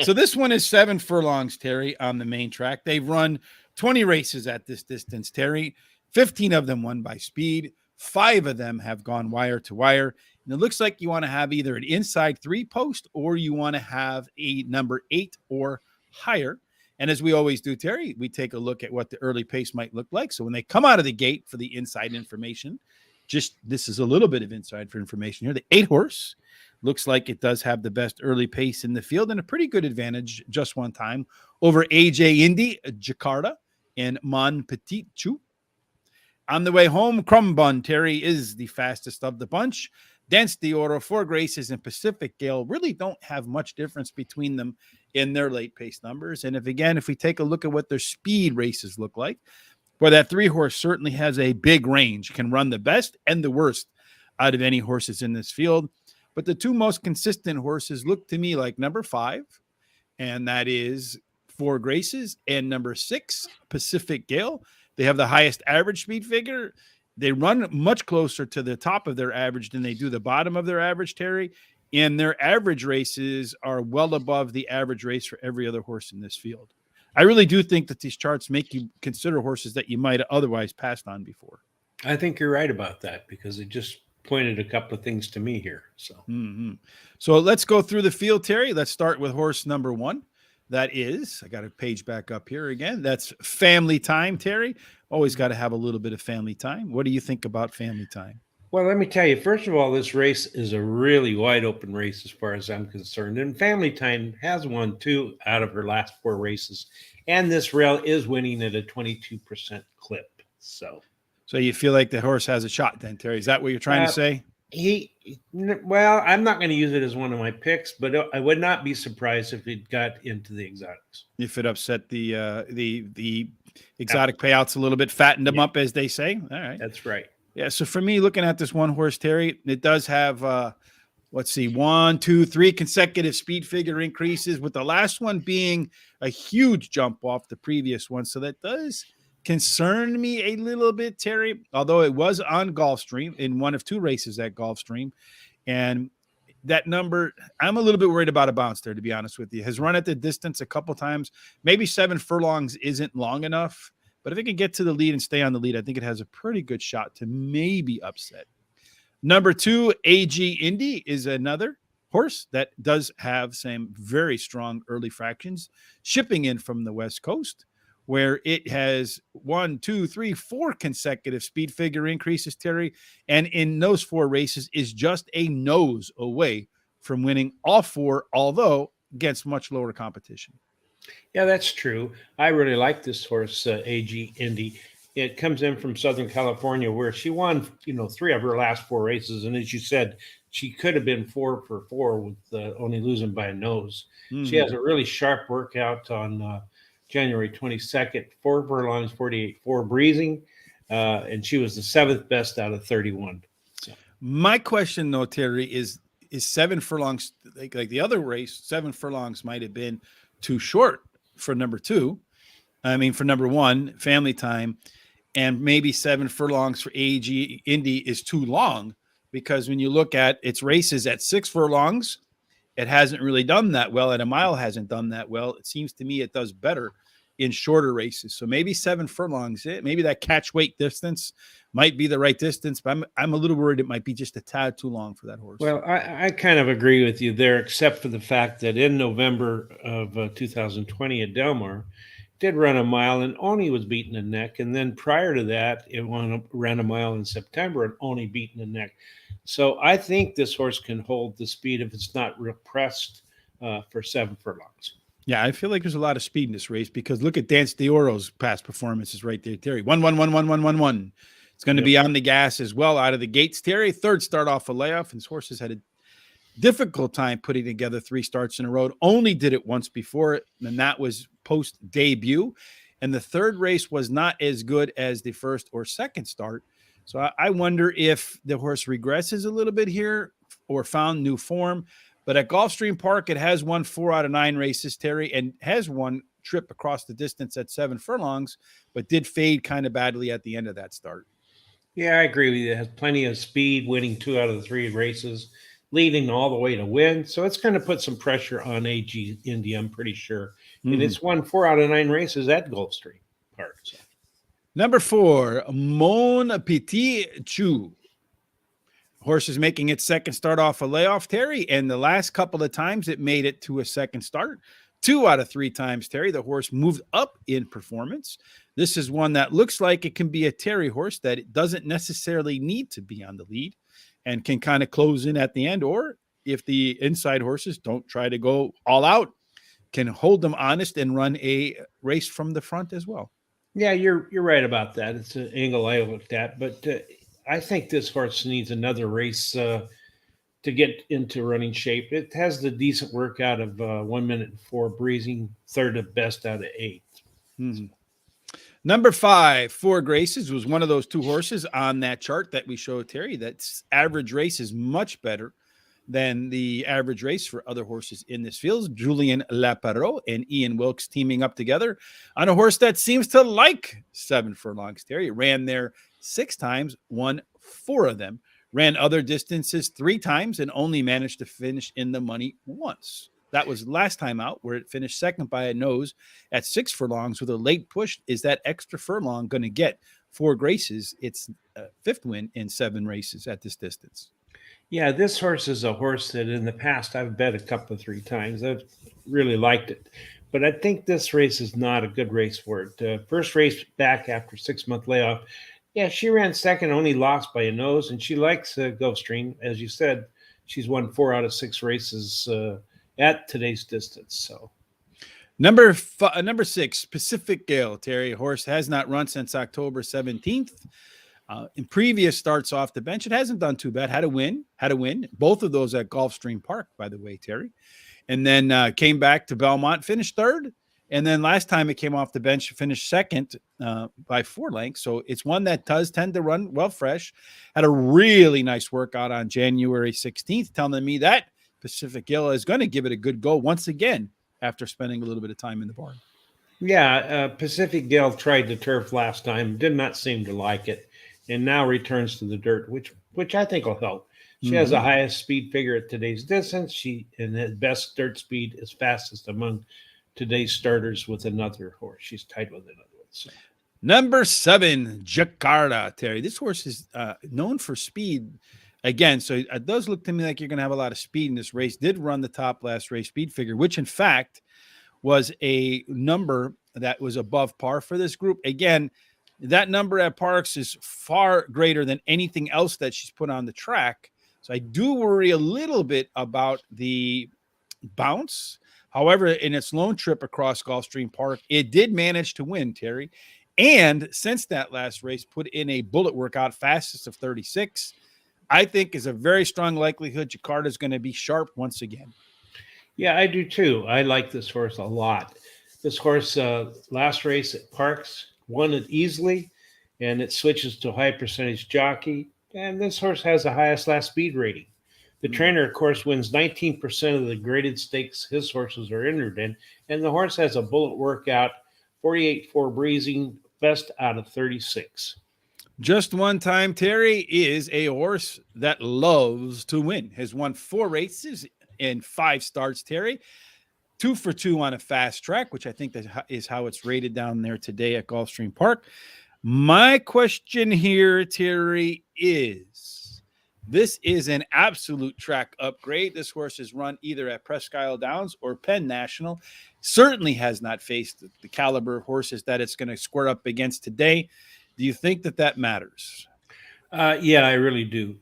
So this one is 7 furlongs, Terry, on the main track. They've run 20 races at this distance, Terry. 15 of them won by speed. 5 of them have gone wire to wire. And it looks like you want to have either an inside 3 post or you want to have a number 8 or higher. And as we always do, Terry, we take a look at what the early pace might look like. So when they come out of the gate for the inside information, this is a little bit of inside for information here. The 8 horse looks like it does have the best early pace in the field and a pretty good advantage just one time over AJ Indy, Jakarta, and Mon Petit Chou. On the way home, Crumb Bun, Terry, is the fastest of the bunch. Dance de Oro, 4 Graces, and Pacific Gale really don't have much difference between them in their late pace numbers. And if we take a look at what their speed races look like, well, that 3 horse certainly has a big range, can run the best and the worst out of any horses in this field. But the 2 most consistent horses look to me like number 5, and that is 4 Graces, and number 6, Pacific Gale. They have the highest average speed figure. They run much closer to the top of their average than they do the bottom of their average, Terry. And their average races are well above the average race for every other horse in this field. I really do think that these charts make you consider horses that you might have otherwise passed on before. I think you're right about that because it just pointed a couple of things to me here. So let's go through the field, Terry. Let's start with horse number 1. That is, I got a page back up here again. That's Family Time, Terry. Always got to have a little bit of family time. What do you think about Family Time? Well, let me tell you, first of all, this race is a really wide open race as far as I'm concerned. And Family Time has won 2 out of her last 4 races. And this rail is winning at a 22% clip. So you feel like the horse has a shot then, Terry? Is that what you're trying to say? Well, I'm not going to use it as one of my picks, but I would not be surprised if it got into the exotics. If it upset the exotic payouts a little bit, fattened them up, as they say. All right. That's right. Yeah. So for me, looking at this 1 horse, Terry, it does have, 1, 2, 3 consecutive speed figure increases, with the last one being a huge jump off the previous one. So that does concern me a little bit, Terry, although it was on Gulfstream in one of 2 races at Gulfstream. And that number, I'm a little bit worried about a bounce there, to be honest with you. Has run at the distance a couple times. Maybe 7 furlongs isn't long enough, but if it can get to the lead and stay on the lead, I think it has a pretty good shot to maybe upset. Number 2, AG Indy is another horse that does have some very strong early fractions shipping in from the West Coast, where it has 1, 2, 3, 4 consecutive speed figure increases, Terry, and in those 4 races is just a nose away from winning all 4, although against much lower competition. Yeah, that's true. I really like this horse, AG Indy. It comes in from Southern California, where she won, 3 of her last 4 races, and as you said, she could have been 4 for 4 with only losing by a nose. Mm-hmm. She has a really sharp workout on January 22nd, 4 furlongs, 48.4 breezing, and she was the 7th best out of 31. So. My question, though, Terry, is 7 furlongs like the other race? 7 furlongs might have been too short for number 2. I mean, for number 1, Family Time, and maybe 7 furlongs for AG Indy is too long, because when you look at its races at 6 furlongs, it hasn't really done that well. At a mile, hasn't done that well. It seems to me it does better in shorter races. So maybe 7 furlongs, maybe that catch weight distance might be the right distance, but I'm a little worried it might be just a tad too long for that horse. Well, I kind of agree with you there, except for the fact that in November of 2020 at Del Mar, did run a mile and only was beaten the neck. And then prior to that, it ran a mile in September and only beaten the neck. So I think this horse can hold the speed if it's not real pressed for 7 furlongs. Yeah, I feel like there's a lot of speed in this race, because look at Dance de Oro's past performances right there, Terry. 1, 1, 1, 1, 1, 1, 1. It's going to be on the gas as well out of the gates, Terry. 3rd start off a layoff, and this horse has had a difficult time putting together 3 starts in a row. Only did it once before, and that was post debut. And the 3rd race was not as good as the 1st or 2nd start. So I wonder if the horse regresses a little bit here or found new form. But at Gulfstream Park, it has won 4 out of 9 races, Terry, and has won trip across the distance at 7 furlongs, but did fade kind of badly at the end of that start. Yeah, I agree with you. It has plenty of speed, winning 2 out of the 3 races, leading all the way to win. So it's going to put some pressure on AG Indy, I'm pretty sure. And it's won 4 out of 9 races at Gulfstream Park. So. Number 4, Mon Petit Chou. Horse is making its 2nd start off a layoff, Terry, and the last couple of times it made it to a 2nd start. 2 out of 3 times, Terry, the horse moved up in performance. This is one that looks like it can be a Terry horse that it doesn't necessarily need to be on the lead and can kind of close in at the end, or if the inside horses don't try to go all out, can hold them honest and run a race from the front as well. Yeah, you're right about that. It's an angle I looked at, but I think this horse needs another race to get into running shape. It has the decent workout of 1 minute and 4 breezing, 3rd of best out of 8. Mm-hmm. Number 5, 4 Graces, was one of those 2 horses on that chart that we showed, Terry. That's average race is much better than the average race for other horses in this field. Julien Laperot and Ian Wilkes teaming up together on a horse that seems to like 7 furlongs, Terry. It ran there 6 times, won 4 of them, ran other distances 3 times, and only managed to finish in the money once. That was last time out, where it finished 2nd by a nose at 6 furlongs with a late push. Is that extra furlong going to get 4 Graces its 5th win in 7 races at this distance? Yeah, this horse is a horse that in the past I've bet a couple of 3 times. I've really liked it. But I think this race is not a good race for it. First race back after 6-month layoff. Yeah, she ran 2nd, only lost by a nose, and she likes Gulfstream. As you said, she's won 4 out of 6 races at today's distance. So, number 6, Pacific Gale, Terry. Horse has not run since October 17th. In previous starts off the bench, it hasn't done too bad. Had a win. Both of those at Gulfstream Park, by the way, Terry. And then came back to Belmont, finished 3rd. And then last time it came off the bench, finished 2nd by 4 lengths. So it's one that does tend to run well fresh. Had a really nice workout on January 16th, telling me that Pacific Gale is going to give it a good go once again after spending a little bit of time in the barn. Yeah, Pacific Gale tried the turf last time, did not seem to like it, and now returns to the dirt, which I think will help. She has the highest speed figure at today's distance. She and the best dirt speed is fastest among today's starters with another horse. She's tied with another one. So. Number 7, Jakarta, Terry. This horse is known for speed again, so it does look to me like you're going to have a lot of speed in this race. Did run the top last race speed figure, which in fact was a number that was above par for this group. Again, that number at Parks is far greater than anything else that she's put on the track. So I do worry a little bit about the bounce. However, in its lone trip across Gulfstream Park, it did manage to win, Terry. And since that last race, put in a bullet workout, fastest of 36. I think is a very strong likelihood Jakarta is going to be sharp once again. Yeah, I do too. I like this horse a lot. This horse, last race at Parks, won it easily, and it switches to high percentage jockey. And this horse has the highest last speed rating. The trainer, of course, wins 19% of the graded stakes his horses are entered in, and the horse has a bullet workout, 48-4 breezing, best out of 36. Just one time, Terry is a horse that loves to win. Has won 4 races in 5 starts, Terry. 2 for 2 on a fast track, which I think that is how it's rated down there today at Gulfstream Park. My question here, Terry, is this is an absolute track upgrade. This horse is run either at Presque Isle Downs or Penn National. Certainly has not faced the caliber of horses that it's going to square up against today. Do you think that matters? Yeah, I really do.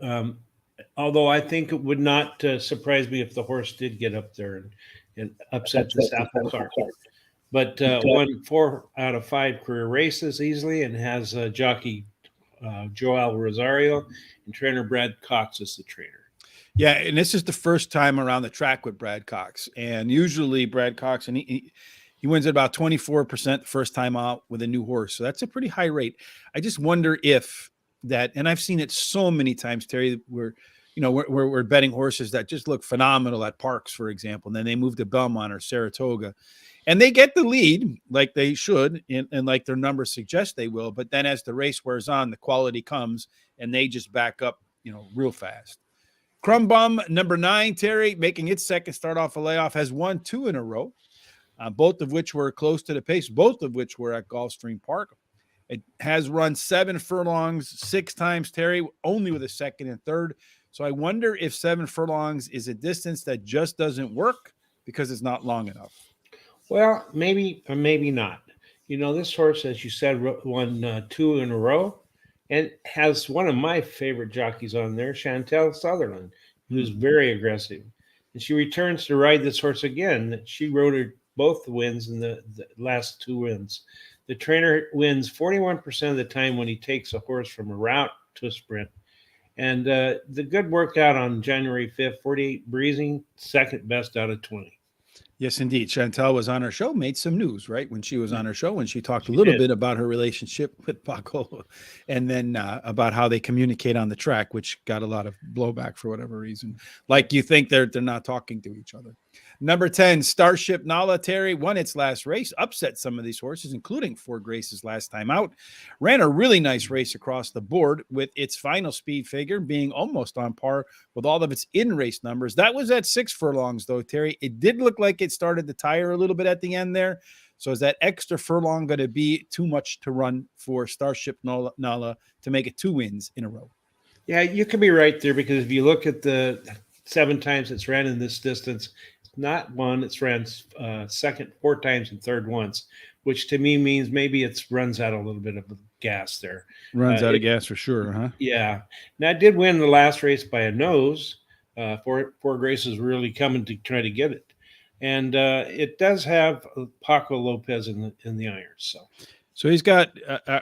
Although I think it would not surprise me if the horse did get up there and upset this apple cart. But won 4 out of 5 career races easily and has jockey Joel Rosario and trainer Brad Cox as the trainer. Yeah, and this is the first time around the track with Brad Cox. And usually Brad Cox, and he wins at about 24% the first time out with a new horse. So that's a pretty high rate. I just wonder if that, and I've seen it so many times, Terry, where we're betting horses that just look phenomenal at Parks, for example, and then they move to Belmont or Saratoga, and they get the lead like they should, and like their numbers suggest they will. But then as the race wears on, the quality comes, and they just back up, real fast. Crumb Bum, number 9, Terry, making its second start off a layoff, has won 2 in a row, both of which were close to the pace, both of which were at Gulfstream Park. It has run 7 furlongs 6 times, Terry, only with a second and third. So I wonder if 7 furlongs is a distance that just doesn't work because it's not long enough. Well, maybe or maybe not. This horse, as you said, won 2 in a row and has one of my favorite jockeys on there, Chantel Sutherland, who's very aggressive. And she returns to ride this horse again. She rode her both wins in the last 2 wins. The trainer wins 41% of the time when he takes a horse from a route to a sprint. And the good workout on January 5th, 48 breezing, second best out of 20. Yes, indeed. Chantel was on our show, made some news, right? When she was on our show, and she talked a little bit about her relationship with Paco, and then about how they communicate on the track, which got a lot of blowback for whatever reason. Like you think they're not talking to each other. Number 10, Starship Nala, Terry, won its last race, upset some of these horses, including 4 Graces last time out. Ran a really nice race across the board with its final speed figure being almost on par with all of its in-race numbers. That was at 6 furlongs, though, Terry. It did look like it started to tire a little bit at the end there. So is that extra furlong going to be too much to run for Starship Nala to make it 2 wins in a row? Yeah, you can be right there, because if you look at the 7 times it's ran in this distance, not one, it's ran second 4 times and third once, which to me means maybe it runs out a little bit of gas there. Runs out of gas for sure, huh? Yeah. Now, it did win the last race by a nose. 4 Graces really coming to try to get it. And it does have Paco Lopez in the irons. So he's got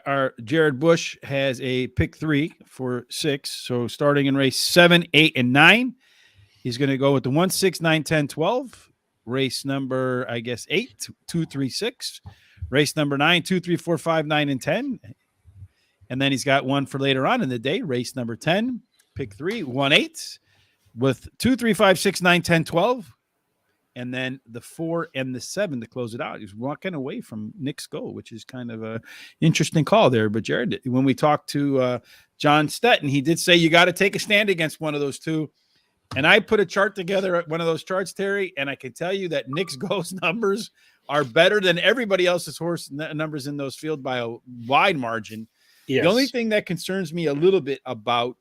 our Jared Bush has a pick 3 for 6. So starting in race 7, 8, and 9. He's going to go with the 1, 6, 9, 10, 12. Race number, 8, 2, 3, 6. Race number 9, 2, 3, 4, 5, 9, and 10. And then he's got one for later on in the day. Race number 10, pick 3, 1, 8. With 2, 3, 5, 6, 9, 10, 12. And then the 4 and the 7 to close it out. He's walking away from Nick's goal, which is kind of a interesting call there. But Jared, when we talked to John Stetton, he did say you got to take a stand against one of those 2. And I put a chart together at one of those charts, Terry, and I can tell you that Nick's Go's numbers are better than everybody else's horse numbers in those field by a wide margin. Yes. The only thing that concerns me a little bit about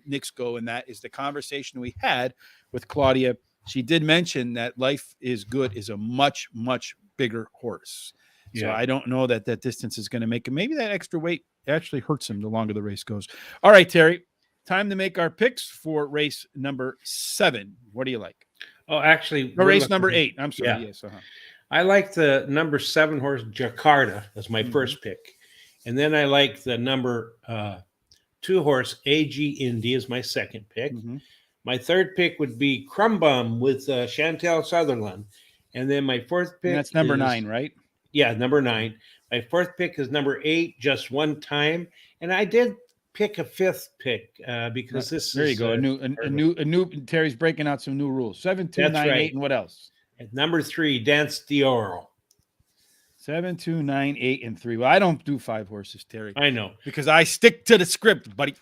Knicks go, and that is the conversation we had with Claudia. She did mention that Life is Good is a much, much bigger horse. So I don't know that distance is going to make him. Maybe that extra weight actually hurts him the longer the race goes. All right, Terry, time to make our picks for race number 7. What do you like? Oh, actually, race number 8. I'm sorry. Yeah. Yes. I like the number 7 horse, Jakarta, as my first pick. And then I like the number 2 horse, AG Indy, as my second pick. My third pick would be Crumbum with Chantel Sutherland. And then my fourth pick, and that's number 9, right? Yeah, number 9. My fourth pick is number 8, Just One Time. And I did pick a fifth pick because this there is you go. A new Terry's breaking out some new rules. 7, 2, 9, 8, and what else? At number 3, Dance d'Oro. 7, 2, 9, 8, and 3. Well, I don't do 5 horses, Terry. I know. Because I stick to the script, buddy.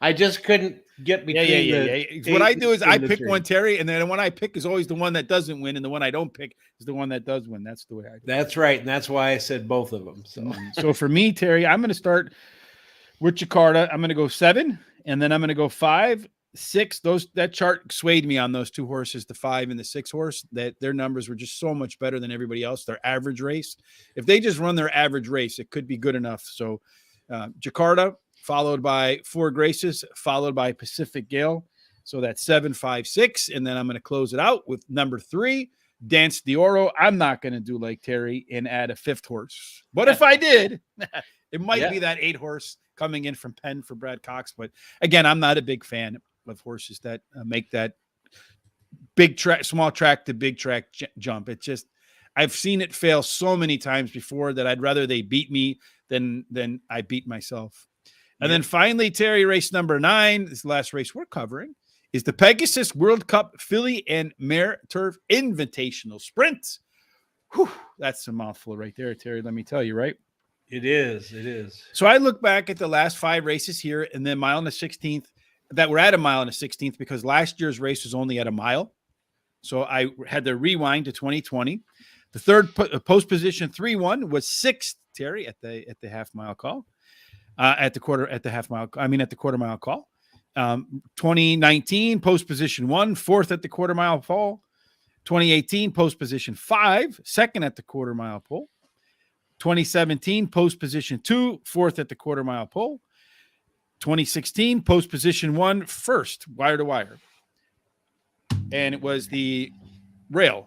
I just couldn't get between What I do is I pick 3. one, Terry, and then the one I pick is always the one that doesn't win, and the one I don't pick is the one that does win. That's the way I do it. That's right, and that's why I said both of them. So for me, Terry, I'm going to start with Jakarta. I'm going to go 7, and then I'm going to go 5, 6. That chart swayed me on those 2 horses, the 5 and the 6 horse, that their numbers were just so much better than everybody else. Their average race, if they just run their average race, it could be good enough. So Jakarta, followed by 4 Graces, followed by Pacific Gale. So that's 7, 5, 6. And then I'm going to close it out with number 3, Dance d'Oro. I'm not going to do like Terry and add a 5th horse. But if I did, it might be that 8 horse coming in from Penn for Brad Cox. But again, I'm not a big fan of horses that make that big track, small track to big track jump. It just, I've seen it fail so many times before that I'd rather they beat me than I beat myself. And then finally, Terry, race number 9, this is the last race we're covering, is the Pegasus World Cup Filly and Mare Turf Invitational Sprint. Whew, that's a mouthful right there, Terry. Let me tell you, right? It is. So I look back at the last 5 races here, and then mile and the 16th that were at a mile and a 16th because last year's race was only at a mile. So I had to rewind to 2020. The third post position 3-1 was 6th, Terry, at the half mile call. At the quarter mile call. 2019 post position 1, 4th at the quarter mile pole. 2018 post position 5, 2nd at the quarter mile pole. 2017 post position 2, 4th at the quarter mile pole. 2016 post position 1, 1st wire to wire. And it was the rail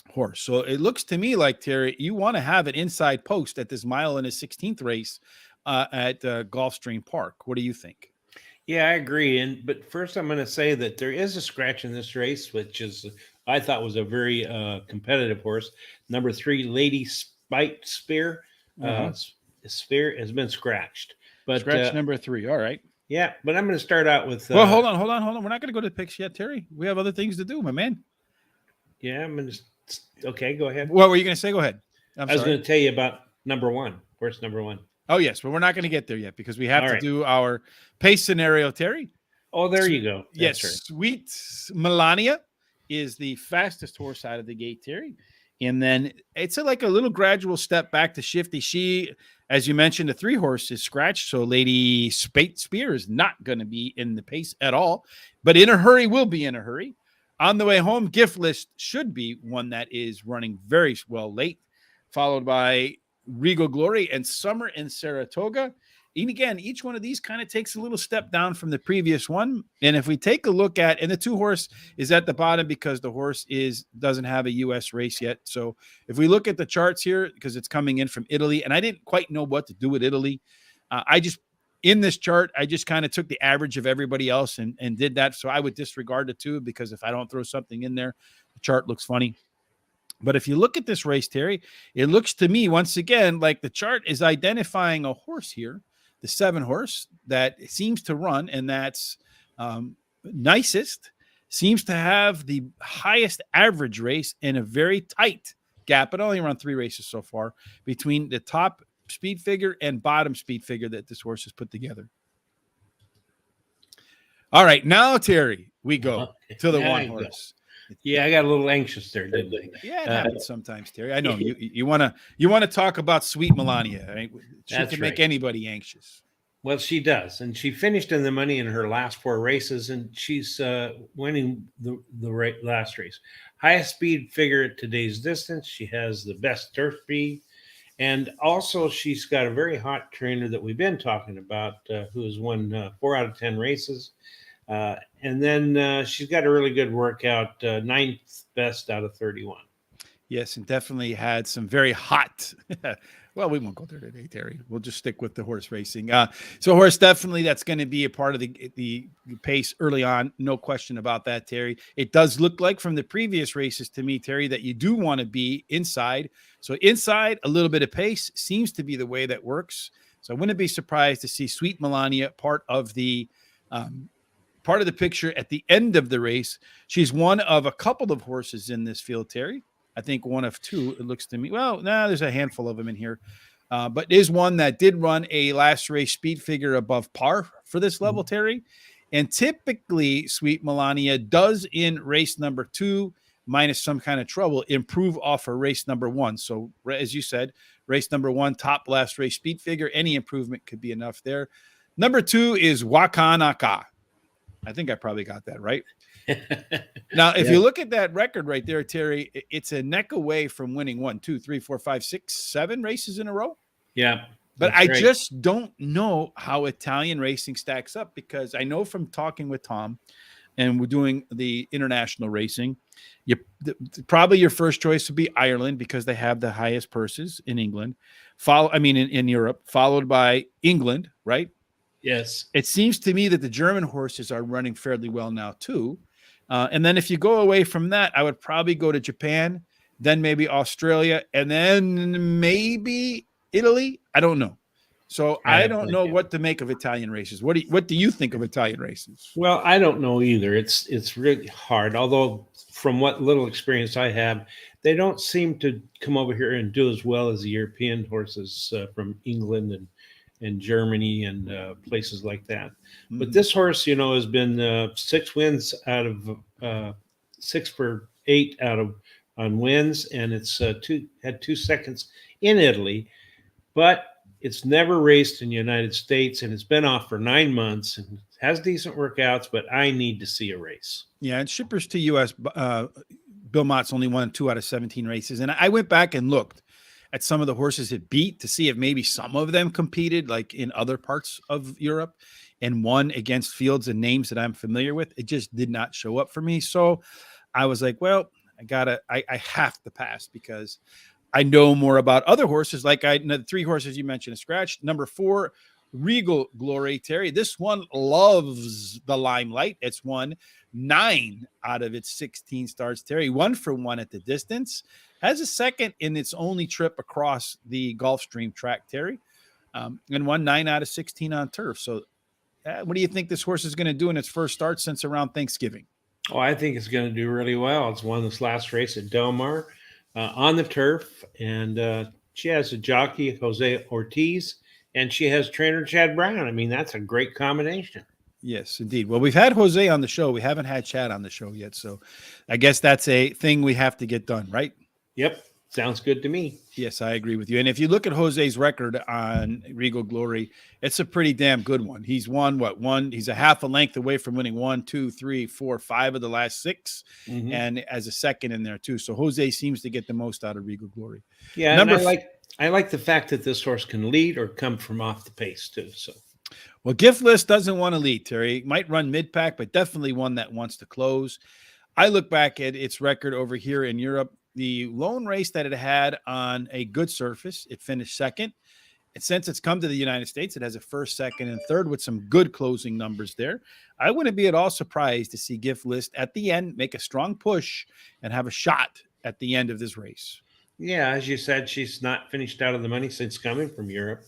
horse. So it looks to me like, Terry, you want to have an inside post at this mile and a 16th race at Gulfstream Park. What do you think? Yeah, I agree. But first, I'm going to say that there is a scratch in this race, which is I thought was a very competitive horse. Number 3, Lady Spite Spear. Spear has been scratched. But scratch number 3. All right. Yeah, but I'm going to start out with. Well, hold on. We're not going to go to the picks yet, Terry. We have other things to do, my man. Yeah, I'm going to. Okay, go ahead. What were you going to say? Go ahead. I was going to tell you about number 1. Horse number 1. Oh, yes, but we're not going to get there yet because we have to do our pace scenario, Terry. Oh, there you go. Yes, right. Sweet Melania is the fastest horse out of the gate, Terry. And then it's like a little gradual step back to Shifty. She, as you mentioned, the 3 horse is scratched, so Lady Spate Spear is not going to be in the pace at all. But In a Hurry will be in a hurry. On the way home, Gift List should be one that is running very well late, followed by Regal Glory and Summer in Saratoga. And again, each one of these kind of takes a little step down from the previous one. And if we take a look at, and the 2 horse is at the bottom because the horse doesn't have a U.S. race yet. So if we look at the charts here, because it's coming in from Italy, and I didn't quite know what to do with Italy. In this chart, I just kind of took the average of everybody else and did that. So I would disregard the 2 because if I don't throw something in there, the chart looks funny. But if you look at this race, Terry, it looks to me, once again, like the chart is identifying a horse here, the 7 horse that seems to run, and that's nicest, seems to have the highest average race in a very tight gap, but only run 3 races so far, between the top speed figure and bottom speed figure that this horse has put together. All right, now, Terry, we go to the 1 horse. Yeah, I got a little anxious there, didn't I? Yeah, it happens sometimes, Terry. I know you want to talk about Sweet Melania. Right? She can make anybody anxious. Well, she does, and she finished in the money in her last 4 races, and she's winning the last race. Highest speed figure at today's distance. She has the best turf speed, and also she's got a very hot trainer that we've been talking about, who has won 4 out of 10 races. And then she's got a really good workout, 9th best out of 31. Yes, and definitely had some very hot. Well, we won't go there today, Terry. We'll just stick with the horse racing. So, horse, definitely that's going to be a part of the pace early on. No question about that, Terry. It does look like from the previous races to me, Terry, that you do want to be inside. So, inside, a little bit of pace seems to be the way that works. So, I wouldn't be surprised to see Sweet Melania part of the picture at the end of the race. She's one of a couple of horses in this field, Terry. I think one of two, it looks to me. Well, there's a handful of them in here. But is one that did run a last race speed figure above par for this level, Terry. And typically, Sweet Melania does in race number 2, minus some kind of trouble, improve off of race number 1. So, as you said, race number 1, top last race speed figure. Any improvement could be enough there. Number 2 is Wakanaka. I think I probably got that right. Now, if you look at that record right there, Terry, it's a neck away from winning 1, 2, 3, 4, 5, 6, 7 races in a row. Yeah. But I just don't know how Italian racing stacks up, because I know from talking with Tom and we're doing the international racing, probably your first choice would be Ireland, because they have the highest purses in England. In Europe, followed by England, right? Yes. It seems to me that the German horses are running fairly well now too. And then if you go away from that, I would probably go to Japan, then maybe Australia, and then maybe Italy. I don't know. So I don't know what to make of Italian races. What do you think of Italian races? Well, I don't know either. It's really hard. Although from what little experience I have, they don't seem to come over here and do as well as the European horses from England and Germany and places like that. But this horse, has been 6 wins out of 6 for 8 on wins, and it's had 2 seconds in Italy, but it's never raced in the United States, and it's been off for 9 months and has decent workouts, but I need to see a race. Yeah, and shippers to U.S., Bill Mott's only won 2 out of 17 races, and I went back and looked at some of the horses it beat to see if maybe some of them competed like in other parts of Europe and won against fields and names that I'm familiar with. It just did not show up for me. So I was like, well, I have to pass, because I know more about other horses. Like the 3 horses you mentioned, a scratch. Number 4, Regal Glory, Terry. This one loves the limelight. It's won 9 out of its 16 starts, Terry. 1 for 1 at the distance. Has a second in its only trip across the Gulfstream track, Terry, and won 9 out of 16 on turf. So what do you think this horse is going to do in its first start since around Thanksgiving? Oh, I think it's going to do really well. It's won this last race at Del Mar on the turf, and she has a jockey, Jose Ortiz, and she has trainer Chad Brown. I mean, that's a great combination. Yes, indeed. Well, we've had Jose on the show. We haven't had Chad on the show yet. So I guess that's a thing we have to get done, right? Yep. Sounds good to me. Yes, I agree with you. And if you look at Jose's record on Regal Glory, it's a pretty damn good one. He's won he's a half a length away from winning 1, 2, 3, 4, 5 of the last 6, and as a second in there too. So Jose seems to get the most out of Regal Glory. Yeah, and I like the fact that this horse can lead or come from off the pace too. So, well, Gift List doesn't want to lead, Terry. Might run mid-pack, but definitely one that wants to close. I look back at its record over here in Europe. The lone race that it had on a good surface, it finished second. And since it's come to the United States, it has a first, second, and third with some good closing numbers there. I wouldn't be at all surprised to see Gift List at the end make a strong push and have a shot at the end of this race. Yeah, as you said, she's not finished out of the money since coming from Europe.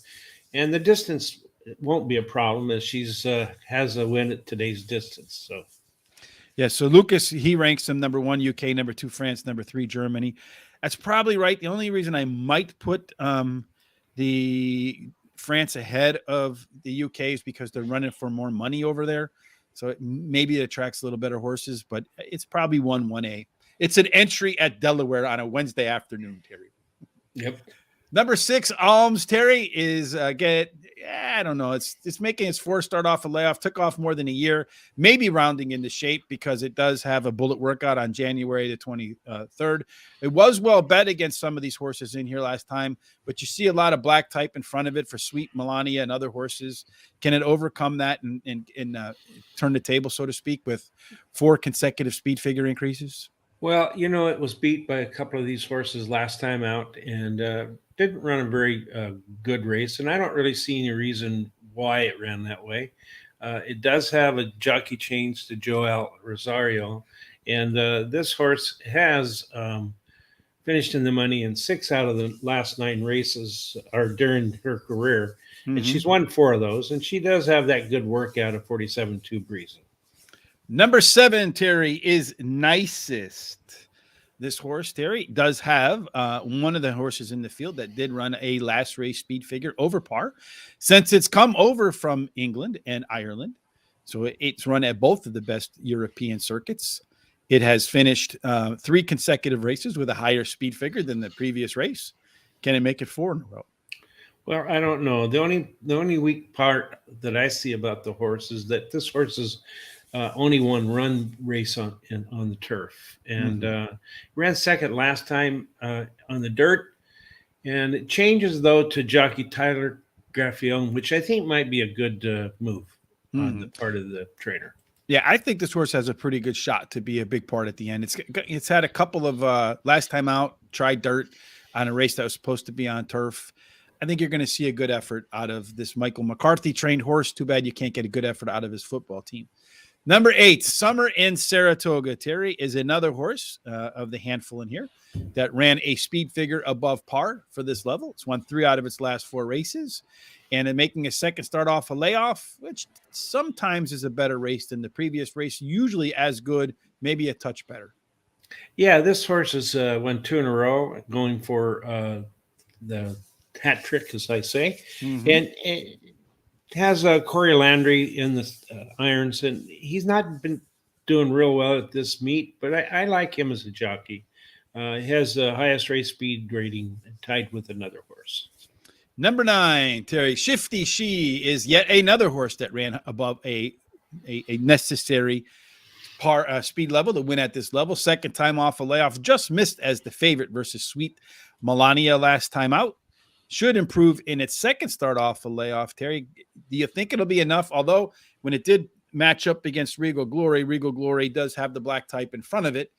And the distance won't be a problem, as she's has a win at today's distance. So. Yeah, so Lucas, he ranks them number 1 UK, number 2 France, number 3 Germany. That's probably right. The only reason I might put the France ahead of the UK is because they're running for more money over there. So maybe it attracts a little better horses, but it's probably 1A. It's an entry at Delaware on a Wednesday afternoon, Terry. Yep. Number 6, Alms, Terry, is I don't know. It's making its 4 start off a layoff, took off more than a year, maybe rounding into shape because it does have a bullet workout on January the 23rd. It was well bet against some of these horses in here last time, but you see a lot of black type in front of it for Sweet Melania and other horses. Can it overcome that and turn the table, so to speak, with 4 consecutive speed figure increases? Well, it was beat by a couple of these horses last time out and didn't run a very good race. And I don't really see any reason why it ran that way. It does have a jockey change to Joel Rosario. And this horse has finished in the money in 6 out of the last 9 races or during her career. Mm-hmm. And she's won 4 of those. And she does have that good workout of 47-2 Breezing. Number 7, Terry, is Nicest. This horse, Terry, does have one of the horses in the field that did run a last race speed figure over par since it's come over from England and Ireland. So it's run at both of the best European circuits. It has finished 3 consecutive races with a higher speed figure than the previous race. Can it make it 4 in a row? Well, I don't know. The only weak part that I see about the horse is that this horse is only one run race on the turf, and ran second last time on the dirt. And it changes though to jockey Tyler Graffione, which I think might be a good move on the part of the trainer. Yeah, I think this horse has a pretty good shot to be a big part at the end. It's had a couple of last time out, tried dirt on a race that was supposed to be on turf. I think you're going to see a good effort out of this Michael McCarthy trained horse. Too bad you can't get a good effort out of his football team. Number 8, Summer in Saratoga, Terry, is another horse of the handful in here that ran a speed figure above par for this level. It's won 3 out of its last 4 races, and in making a second start off a layoff, which sometimes is a better race than the previous race, usually as good, maybe a touch better. Yeah, this horse has won 2 in a row, going for the hat trick, as I say, and it has Corey Landry in the irons, and he's not been doing real well at this meet, but I like him as a jockey. He has the highest race speed rating tied with another horse. Number 9, Terry, Shifty She is yet another horse that ran above a necessary par speed level to win at this level. Second time off a layoff, just missed as the favorite versus Sweet Melania last time out. Should improve in its second start off a layoff. Terry, do you think it'll be enough? Although when it did match up against Regal Glory does have the black type in front of it.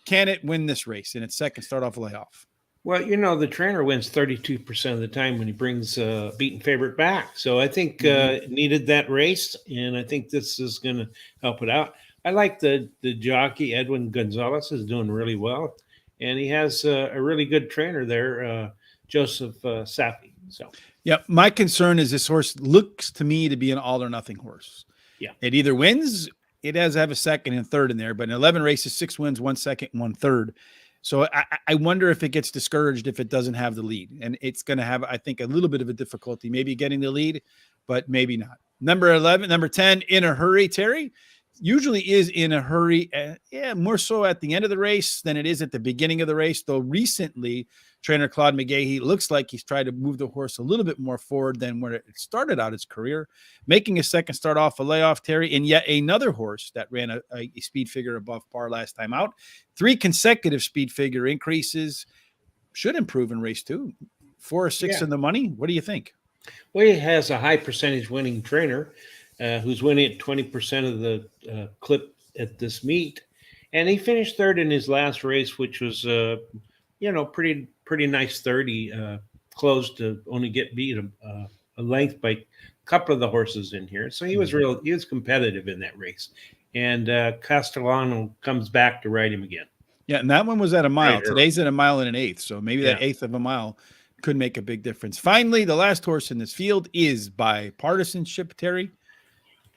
Can it win this race in its second start off a layoff? Well, the trainer wins 32% of the time when he brings beaten favorite back. So I think it needed that race, and I think this is going to help it out. I like the jockey, Edwin Gonzalez, is doing really well, and he has a really good trainer there, Joseph Safi. So, yeah, my concern is this horse looks to me to be an all or nothing horse. Yeah, it either wins, it has to have a second and third in there, but in 11 races, 6 wins, 1 second, 1 third. So I wonder if it gets discouraged if it doesn't have the lead, and it's going to have, I think, a little bit of a difficulty, maybe getting the lead, but maybe not. Number 10, In a Hurry, Terry. Usually is in a hurry, more so at the end of the race than it is at the beginning of the race, though recently trainer Claude McGahey looks like he's tried to move the horse a little bit more forward than where it started out his career, making a second start off a layoff, Terry, and yet another horse that ran a speed figure above par last time out. 3 consecutive speed figure increases, should improve in race 2. 4 or 6 in the money. What do you think? Well, he has a high percentage winning trainer who's winning at 20% of the clip at this meet. And he finished third in his last race, which was, pretty nice 30, close to only get beat a length by a couple of the horses in here. So he was competitive in that race. And Castellano comes back to ride him again. Yeah, and that one was at a mile. Right, today's at a mile and an eighth. So maybe that eighth of a mile could make a big difference. Finally, the last horse in this field is Bipartisanship, Terry.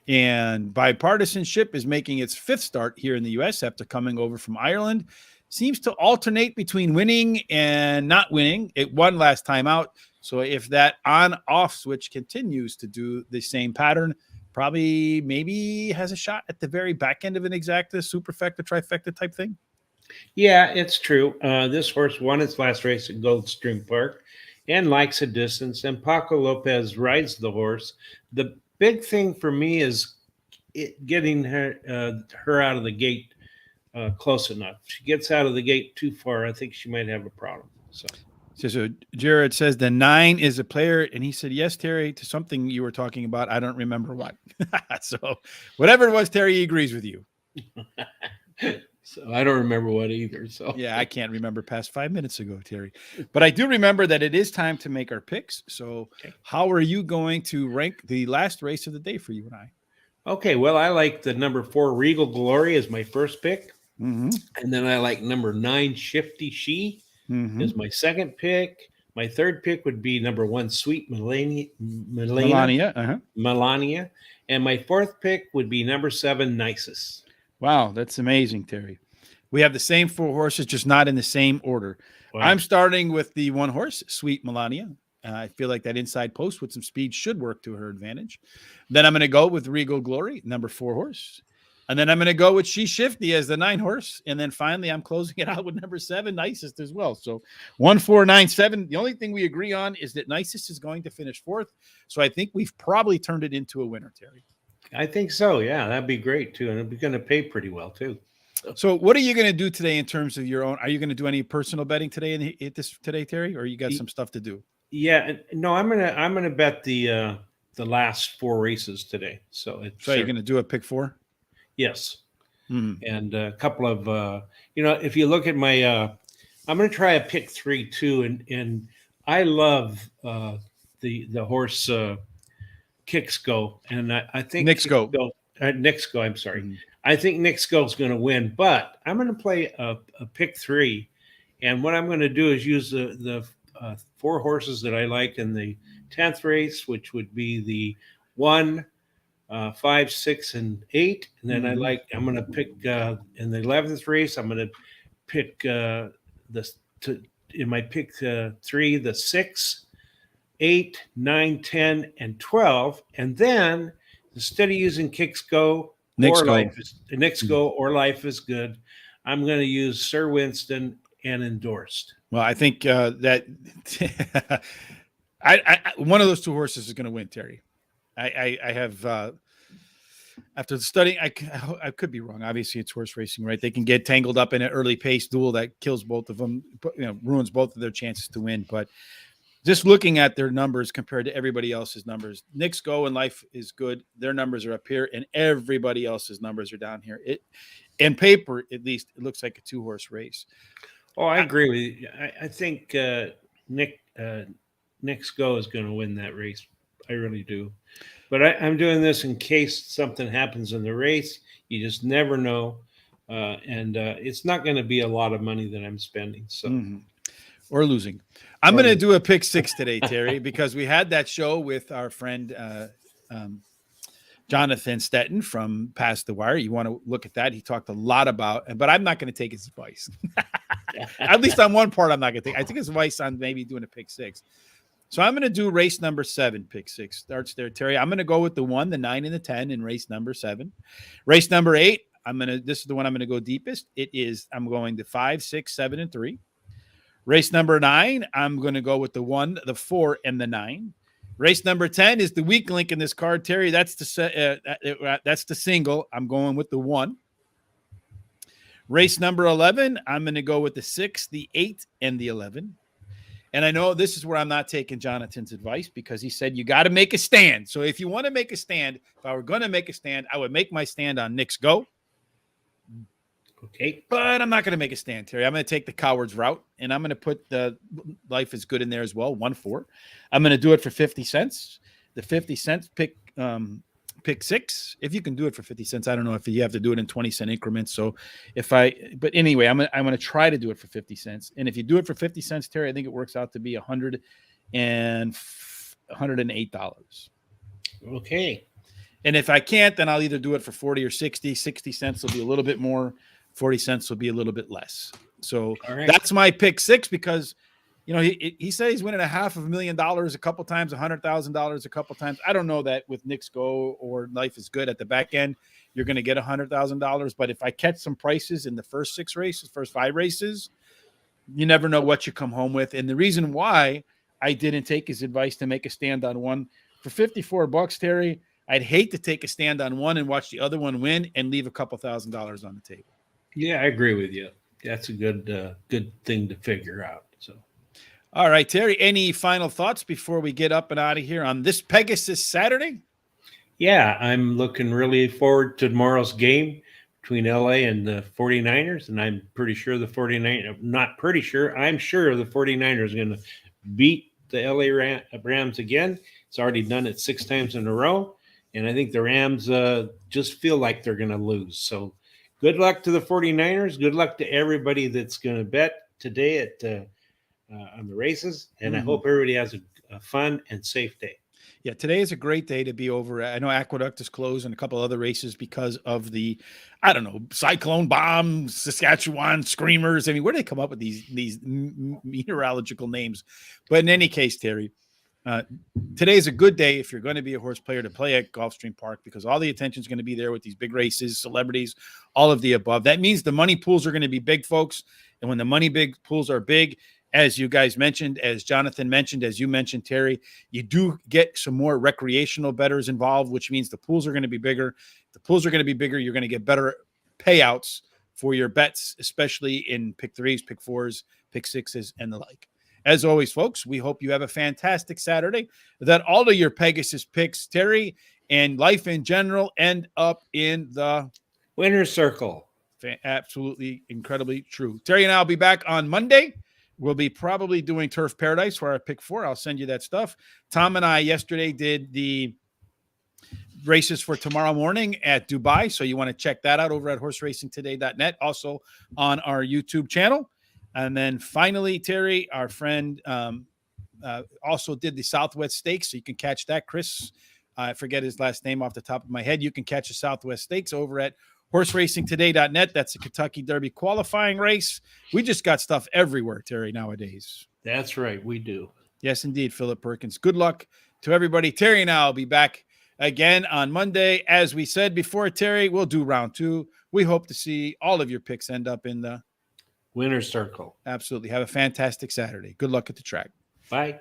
And Bipartisanship is making its 5th start here in the U.S. after coming over from Ireland. Seems to alternate between winning and not winning. It won last time out. So if that on-off switch continues to do the same pattern, maybe has a shot at the very back end of an exacta, superfecta, trifecta type thing. Yeah, it's true. This horse won its last race at Gulfstream Park, and likes a distance. And Paco Lopez rides the horse. The big thing for me is getting her out of the gate close enough. If she gets out of the gate too far, I think she might have a problem. So Jared says the 9 is a player, and he said yes, Terry, to something you were talking about. I don't remember what. So whatever it was, Terry, he agrees with you. So I don't remember what either. So yeah, I can't remember past 5 minutes ago, Terry. But I do remember that it is time to make our picks. So how are you going to rank the last race of the day for you and I? Okay, well, I like the number 4 Regal Glory as my first pick. Mm-hmm. And then I like number 9 Shifty She is my second pick. My third pick would be number 1 Sweet Melania. Melania. And my fourth pick would be number 7 Nisus. Wow, that's amazing, Terry. We have the same 4 horses, just not in the same order. Wow. I'm starting with the 1 horse, Sweet Melania. I feel like that inside post with some speed should work to her advantage. Then I'm going to go with Regal Glory, number 4 horse. And then I'm going to go with She Shifty as the 9 horse. And then finally, I'm closing it out with number 7, Nicest as well. So 1, 4, 9, 7. The only thing we agree on is that Nicest is going to finish 4th. So I think we've probably turned it into a winner, Terry. I think so. Yeah, that'd be great too. And it'd be going to pay pretty well too. So what are you going to do today in terms of your own? Are you going to do any personal betting today today, Terry, or you got some stuff to do? Yeah, no, I'm gonna bet the last 4 races today. So you're going to do a pick 4? Yes. And a couple of if you look at my I'm going to try a pick 3 too, and I love the horse Kicks Go, and I think Knicks Go. Knicks Go. I'm sorry. I think Knicks Go is going to win, but I'm going to play a pick 3, and what I'm going to do is use the 4 horses that I like in the 10th race, which would be the 1, 5, 6, and 8, and then I'm going to pick in the 11th race. I'm going to pick in my pick 3, the 6, 8, 9, 10, and 12, and then instead of using Kicks Go or Life is Good, I'm going to use Sir Winston and Endorsed. Well, I think that I one of those 2 horses is going to win, Terry. I have after studying, I could be wrong. Obviously, it's horse racing, right? They can get tangled up in an early pace duel that kills both of them, ruins both of their chances to win. But just looking at their numbers compared to everybody else's numbers, Knicks Go and Life is Good. Their numbers are up here, and everybody else's numbers are down here. In paper, at least, it looks like a 2-horse race. Oh, I agree with you. I think Knicks Go is going to win that race. I really do. But I'm doing this in case something happens in the race. You just never know. And it's not going to be a lot of money that I'm spending. So. Or losing. I'm going to do a pick 6 today, Terry, because we had that show with our friend Jonathan Stetton from Past the Wire. You want to look at that. He talked a lot about, but I'm not going to take his advice. At least on one part, I'm not going to take. I think his advice on maybe doing a pick 6. So I'm going to do race number 7, pick 6. Starts there, Terry. I'm going to go with the 1, the 9, and the 10 in race number 7. Race number 8, this is the one I'm going to go deepest. I'm going to 5, 6, 7, and 3. Race number 9, I'm going to go with the 1, the 4, and the 9. Race number 10 is the weak link in this card, Terry. That's the single. I'm going with the 1. Race number 11, I'm going to go with the 6, the 8, and the 11. And I know this is where I'm not taking Jonathan's advice because he said you got to make a stand. So if you want to make a stand, if I were going to make a stand, I would make my stand on Knicks Go. Okay. But I'm not going to make a stand, Terry. I'm going to take the coward's route, and I'm going to put the Life is Good in there as well, 1, 4. I'm going to do it for 50 cents. The 50 cents pick 6. If you can do it for 50 cents, I don't know if you have to do it in 20-cent increments. So but anyway, I'm going to try to do it for 50 cents. And if you do it for 50 cents, Terry, I think it works out to be $108. Okay. And if I can't, then I'll either do it for 40 or 60. 60 cents will be a little bit more. 40 cents will be a little bit less. So That's my pick 6 because, he said he's winning $500,000 a couple times, $100,000 a couple times. I don't know that with Knicks Go or Life is Good at the back end, you're going to get $100,000. But if I catch some prices in the first 6 races, first 5 races, you never know what you come home with. And the reason why I didn't take his advice to make a stand on one. For $54, Terry, I'd hate to take a stand on one and watch the other one win and leave a couple $1,000s on the table. Yeah, I agree with you. That's a good thing to figure out. So, all right, Terry, any final thoughts before we get up and out of here on this Pegasus Saturday? Yeah, I'm looking really forward to tomorrow's game between LA and the 49ers, and I'm pretty sure the 49ers, not pretty sure, I'm sure the 49ers are going to beat the LA Rams again. It's already done it 6 times in a row, and I think the Rams just feel like they're going to lose. So good luck to the 49ers. Good luck to everybody that's going to bet today at on the races, and I hope everybody has a fun and safe day. Yeah, today is a great day to be over. I know Aqueduct is closed and a couple other races because of the, I don't know, Cyclone Bomb, Saskatchewan Screamers. I mean, where do they come up with these meteorological names? But in any case, Terry, today is a good day if you're going to be a horse player to play at Gulfstream Park, because all the attention is going to be there with these big races, celebrities, all of the above. That means the money pools are going to be big, folks. And when the money big pools are big, as you guys mentioned, as Jonathan mentioned, as you mentioned, Terry, you do get some more recreational bettors involved, which means the pools are going to be bigger. The pools are going to be bigger. You're going to get better payouts for your bets, especially in pick 3s, pick 4s, pick 6s, and the like. As always, folks, we hope you have a fantastic Saturday, that all of your Pegasus picks, Terry, and life in general end up in the winner's circle. Absolutely incredibly true. Terry and I will be back on Monday. We'll be probably doing Turf Paradise for our pick 4. I'll send you that stuff. Tom and I yesterday did the races for tomorrow morning at Dubai. So you want to check that out over at horseracingtoday.net, also on our YouTube channel. And then finally, Terry, our friend, also did the Southwest Stakes. So you can catch that. Chris, I forget his last name off the top of my head. You can catch the Southwest Stakes over at horseracingtoday.net. That's a Kentucky Derby qualifying race. We just got stuff everywhere, Terry, nowadays. That's right. We do. Yes, indeed, Philip Perkins. Good luck to everybody. Terry and I will be back again on Monday. As we said before, Terry, we'll do round 2. We hope to see all of your picks end up in the winner's circle. Absolutely. Have a fantastic Saturday. Good luck at the track. Bye.